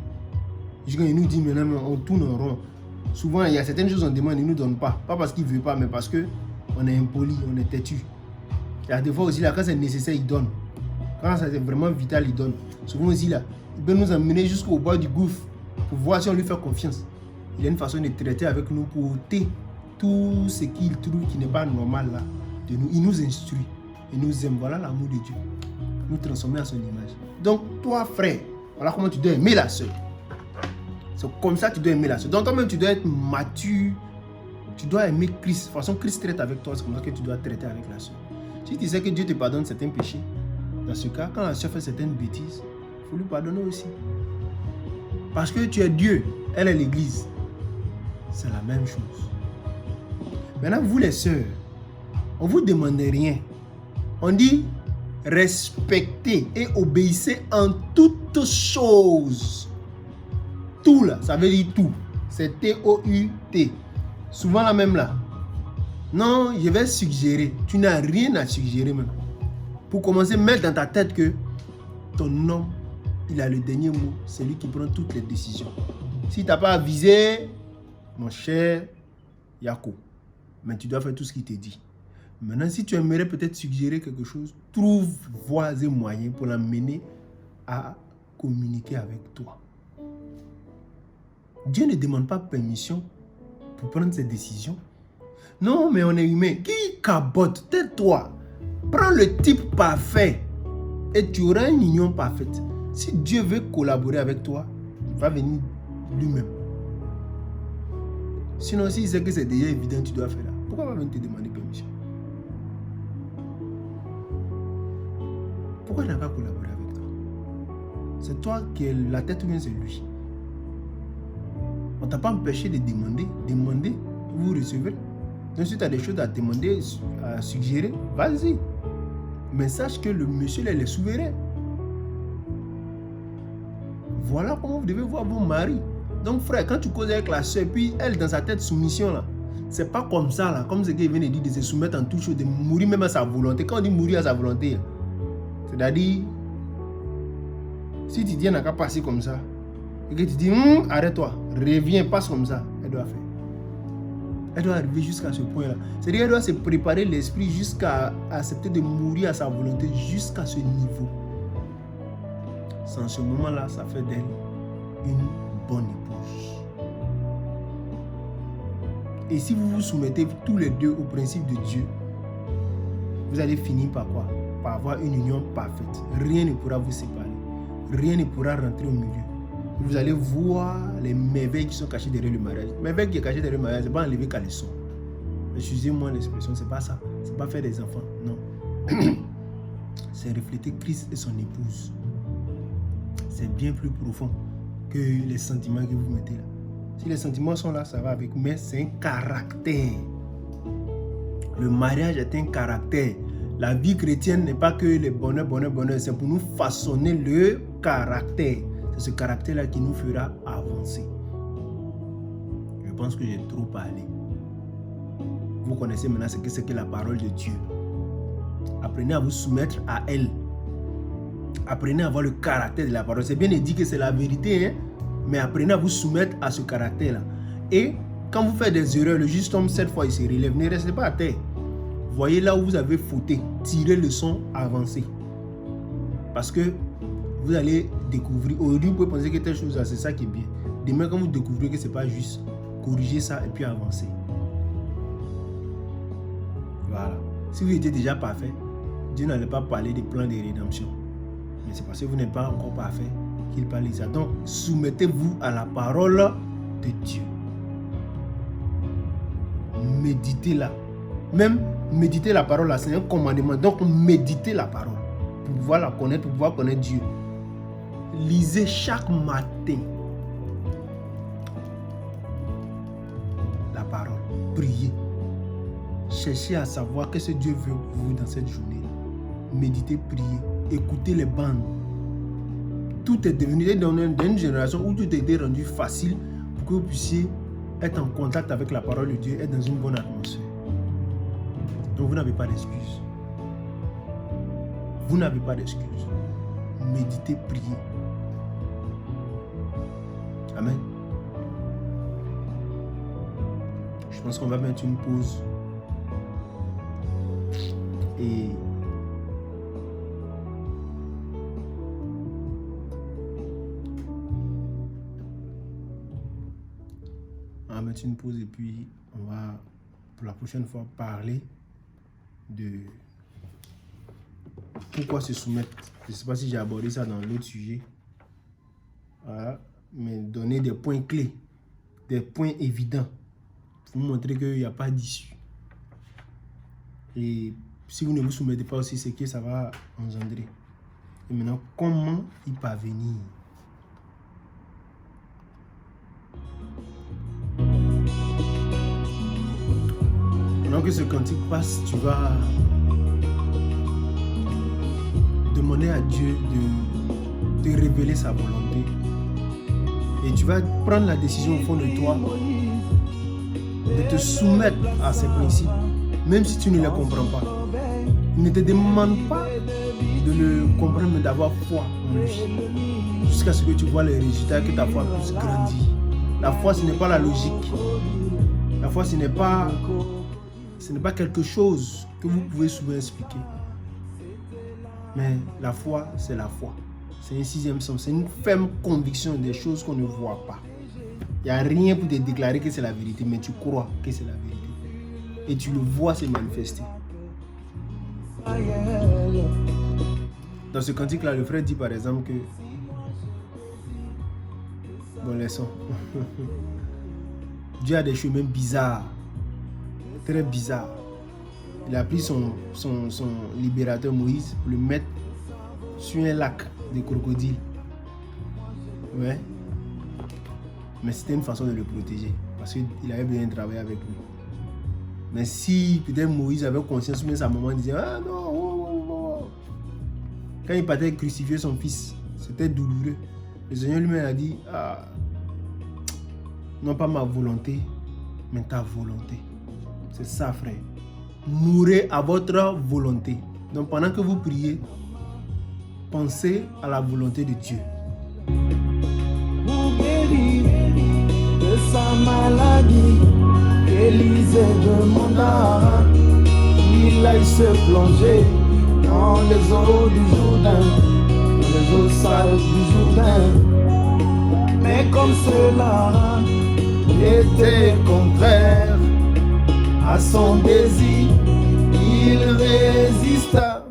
[SPEAKER 2] Jusqu'à il nous dit maintenant, on tourne en rond. Souvent, il y a certaines choses qu'on demande, il ne nous donne pas. Pas parce qu'il ne veut pas, mais parce qu'on est impoli, on est têtu. Il y a des fois aussi, là, quand c'est nécessaire, il donne. Quand c'est vraiment vital, il donne. Souvent aussi, là, il peut nous emmener jusqu'au bord du gouffre pour voir si on lui fait confiance. Il a une façon de traiter avec nous pour ôter tout ce qu'il trouve qui n'est pas normal là de nous. Il nous instruit. Il nous aime. Voilà l'amour de Dieu. Nous transformer à son image. Donc, toi, frère, voilà comment tu dois aimer la soeur. C'est comme ça que tu dois aimer la soeur. Donc, toi-même, tu dois être mature. Tu dois aimer Christ. De toute façon, Christ traite avec toi. C'est comme ça que tu dois traiter avec la soeur. Si tu sais que Dieu te pardonne certains péchés, dans ce cas, quand la soeur fait certaines bêtises, il faut lui pardonner aussi. Parce que tu es Dieu, elle est l'Église. C'est la même chose. Maintenant, vous les sœurs, on ne vous demande rien. On dit respectez et obéissez en toutes choses. Tout là, ça veut dire tout. C'est T-O-U-T. Souvent la même là. Non, je vais suggérer. Tu n'as rien à suggérer même. Pour commencer, mettre dans ta tête que ton homme, il a le dernier mot. C'est lui qui prend toutes les décisions. Si tu n'as pas avisé, mon cher Yako, mais tu dois faire tout ce qu'il te dit. Maintenant, si tu aimerais peut-être suggérer quelque chose, trouve voies et moyens pour l'amener à communiquer avec toi. Dieu ne demande pas permission pour prendre ses décisions. Non, mais on est humain. Qui cabote? Tais-toi. Prends le type parfait et tu auras une union parfaite. Si Dieu veut collaborer avec toi, il va venir lui-même. Sinon, s'il sait que c'est déjà évident, tu dois faire là. Pourquoi il va venir te demander permission? Pourquoi il n'a pas collaboré avec toi? C'est toi qui es la tête ou bien c'est lui? On ne t'a pas empêché de demander. Demandez, vous recevez. Donc si tu as des choses à demander, à suggérer, vas-y. Mais sache que le monsieur là, il est souverain. Voilà comment vous devez voir vos maris. Donc frère, quand tu causes avec la soeur, puis elle dans sa tête soumission là, c'est pas comme ça là, comme ce qu'il vient de dire, de se soumettre en toute chose, de mourir même à sa volonté. Quand on dit mourir à sa volonté, c'est-à-dire, si tu dis n'a qu'à passer comme ça, et que tu dis, arrête-toi, reviens, passe comme ça, elle doit faire. Elle doit arriver jusqu'à ce point-là. C'est-à-dire qu'elle doit se préparer l'esprit jusqu'à accepter de mourir à sa volonté, jusqu'à ce niveau. C'est en ce moment-là, ça fait d'elle une bonne épouse. Et si vous vous soumettez tous les deux au principe de Dieu, vous allez finir par quoi? Par avoir une union parfaite. Rien ne pourra vous séparer. Rien ne pourra rentrer au milieu. Vous allez voir les merveilles qui sont cachées derrière le mariage. Les merveilles qui sont cachées derrière le mariage, ce n'est pas enlever caleçon. Excusez-moi l'expression, ce n'est pas ça. Ce n'est pas faire des enfants, non. C'est refléter Christ et son épouse. C'est bien plus profond que les sentiments que vous mettez là. Si les sentiments sont là, ça va avec. Mais c'est un caractère. Le mariage est un caractère. La vie chrétienne n'est pas que le bonheur, bonheur, bonheur. C'est pour nous façonner le caractère. C'est ce caractère-là qui nous fera avancer. Je pense que j'ai trop parlé. Vous connaissez maintenant ce que c'est que la parole de Dieu. Apprenez à vous soumettre à elle. Apprenez à avoir le caractère de la parole. C'est bien de dire que c'est la vérité, hein? Mais apprenez à vous soumettre à ce caractère-là. Et quand vous faites des erreurs, le juste tombe 7 fois, il se relève. Ne restez pas à terre. Voyez là où vous avez fauté. Tirez le son, avancez. Parce que vous allez découvrir. Aujourd'hui, vous pouvez penser que telle chose là, c'est ça qui est bien. Demain, quand vous découvrez que ce n'est pas juste, corrigez ça et puis avancez. Voilà. Si vous étiez déjà parfait, Dieu n'allait pas parler des plans de rédemption. Mais c'est parce que vous n'êtes pas encore parfait qu'il parle de ça. Donc, soumettez-vous à la parole de Dieu. Méditez-la. Même méditer la parole, c'est un commandement. Donc, méditez la parole pour pouvoir la connaître, pour pouvoir connaître Dieu. Lisez chaque matin la parole. Priez. Cherchez à savoir qu'est-ce que Dieu veut pour vous dans cette journée. Méditez, priez. Écoutez les bandes. Tout est devenu dans une génération où tout a été rendu facile pour que vous puissiez être en contact avec la parole de Dieu, être dans une bonne atmosphère. Donc vous n'avez pas d'excuses. Vous n'avez pas d'excuses. Méditez, priez. Amen. Je pense qu'on va mettre une pause. Et on va mettre une pause et puis on va pour la prochaine fois parler de pourquoi se soumettre. Je ne sais pas si j'ai abordé ça dans l'autre sujet. Voilà. Mais donner des points clés, des points évidents pour vous montrer qu'il n'y a pas d'issue. Et si vous ne vous soumettez pas aussi, c'est que ça va engendrer. Et maintenant, comment y parvenir? Pendant que ce cantique passe, tu vas demander à Dieu de te révéler sa volonté. Et tu vas prendre la décision au fond de toi de te soumettre à ses principes, même si tu ne les comprends pas. Il ne te demande pas de le comprendre, mais d'avoir foi en lui. Jusqu'à ce que tu vois les résultats, que ta foi puisse grandir. La foi, ce n'est pas la logique. La foi, ce n'est pas quelque chose que vous pouvez souvent expliquer. Mais la foi, c'est la foi. C'est un sixième sens. C'est une ferme conviction des choses qu'on ne voit pas. Il n'y a rien pour te déclarer que c'est la vérité, mais tu crois que c'est la vérité. Et tu le vois se manifester. Dans ce cantique-là, le frère dit par exemple que... Bon, laissons. Dieu a des chemins bizarres. Très bizarres. Il a pris son libérateur Moïse pour le mettre sur un lac de crocodiles. Ouais. Mais c'était une façon de le protéger. Parce qu'il avait bien travaillé avec lui. Mais si peut-être Moïse avait conscience, mais sa maman disait: ah non, oh, oh, oh. Quand il partait crucifier son fils, c'était douloureux. Le Seigneur lui-même a dit: ah, non pas ma volonté, mais ta volonté. C'est ça, frère. Mourrez à votre volonté. Donc pendant que vous priez, pensez à la volonté de Dieu.
[SPEAKER 1] Pour guérir de sa maladie, Élisée demanda qu'il aille se plonger dans les eaux du Jourdain, dans les eaux sales du Jourdain. Mais comme cela était contraire à son désir, il résista.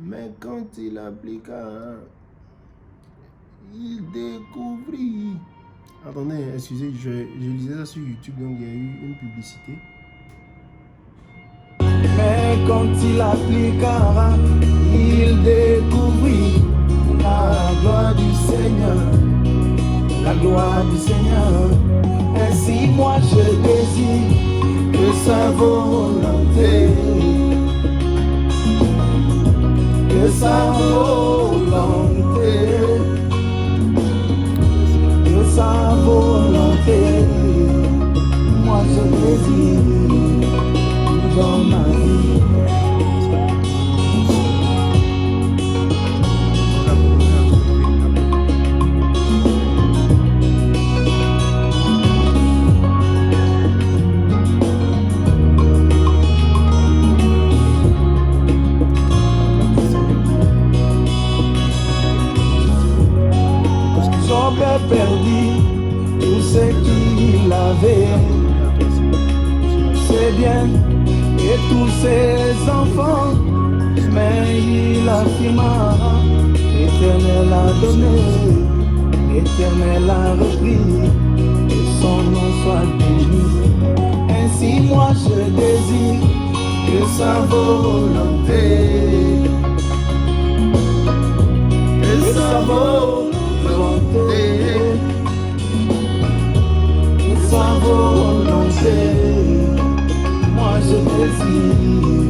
[SPEAKER 1] Mais quand il appliqua, il découvrit. Attendez, excusez, je lisais ça sur YouTube, donc il y a eu une publicité. Mais quand il appliqua, il découvrit la gloire du Seigneur. La gloire du Seigneur. Ainsi moi je désire que sa volonté
[SPEAKER 3] sa volonté, de sa volonté, moi je désire dans ma vie. Son père perdit tout ce qu'il avait, ses biens et tous ses enfants, mais il affirma, Éternel a donné, Éternel a repris, que son nom soit béni. Ainsi moi je désire que sa volonté, que sa volonté, sa volonté, moi je désire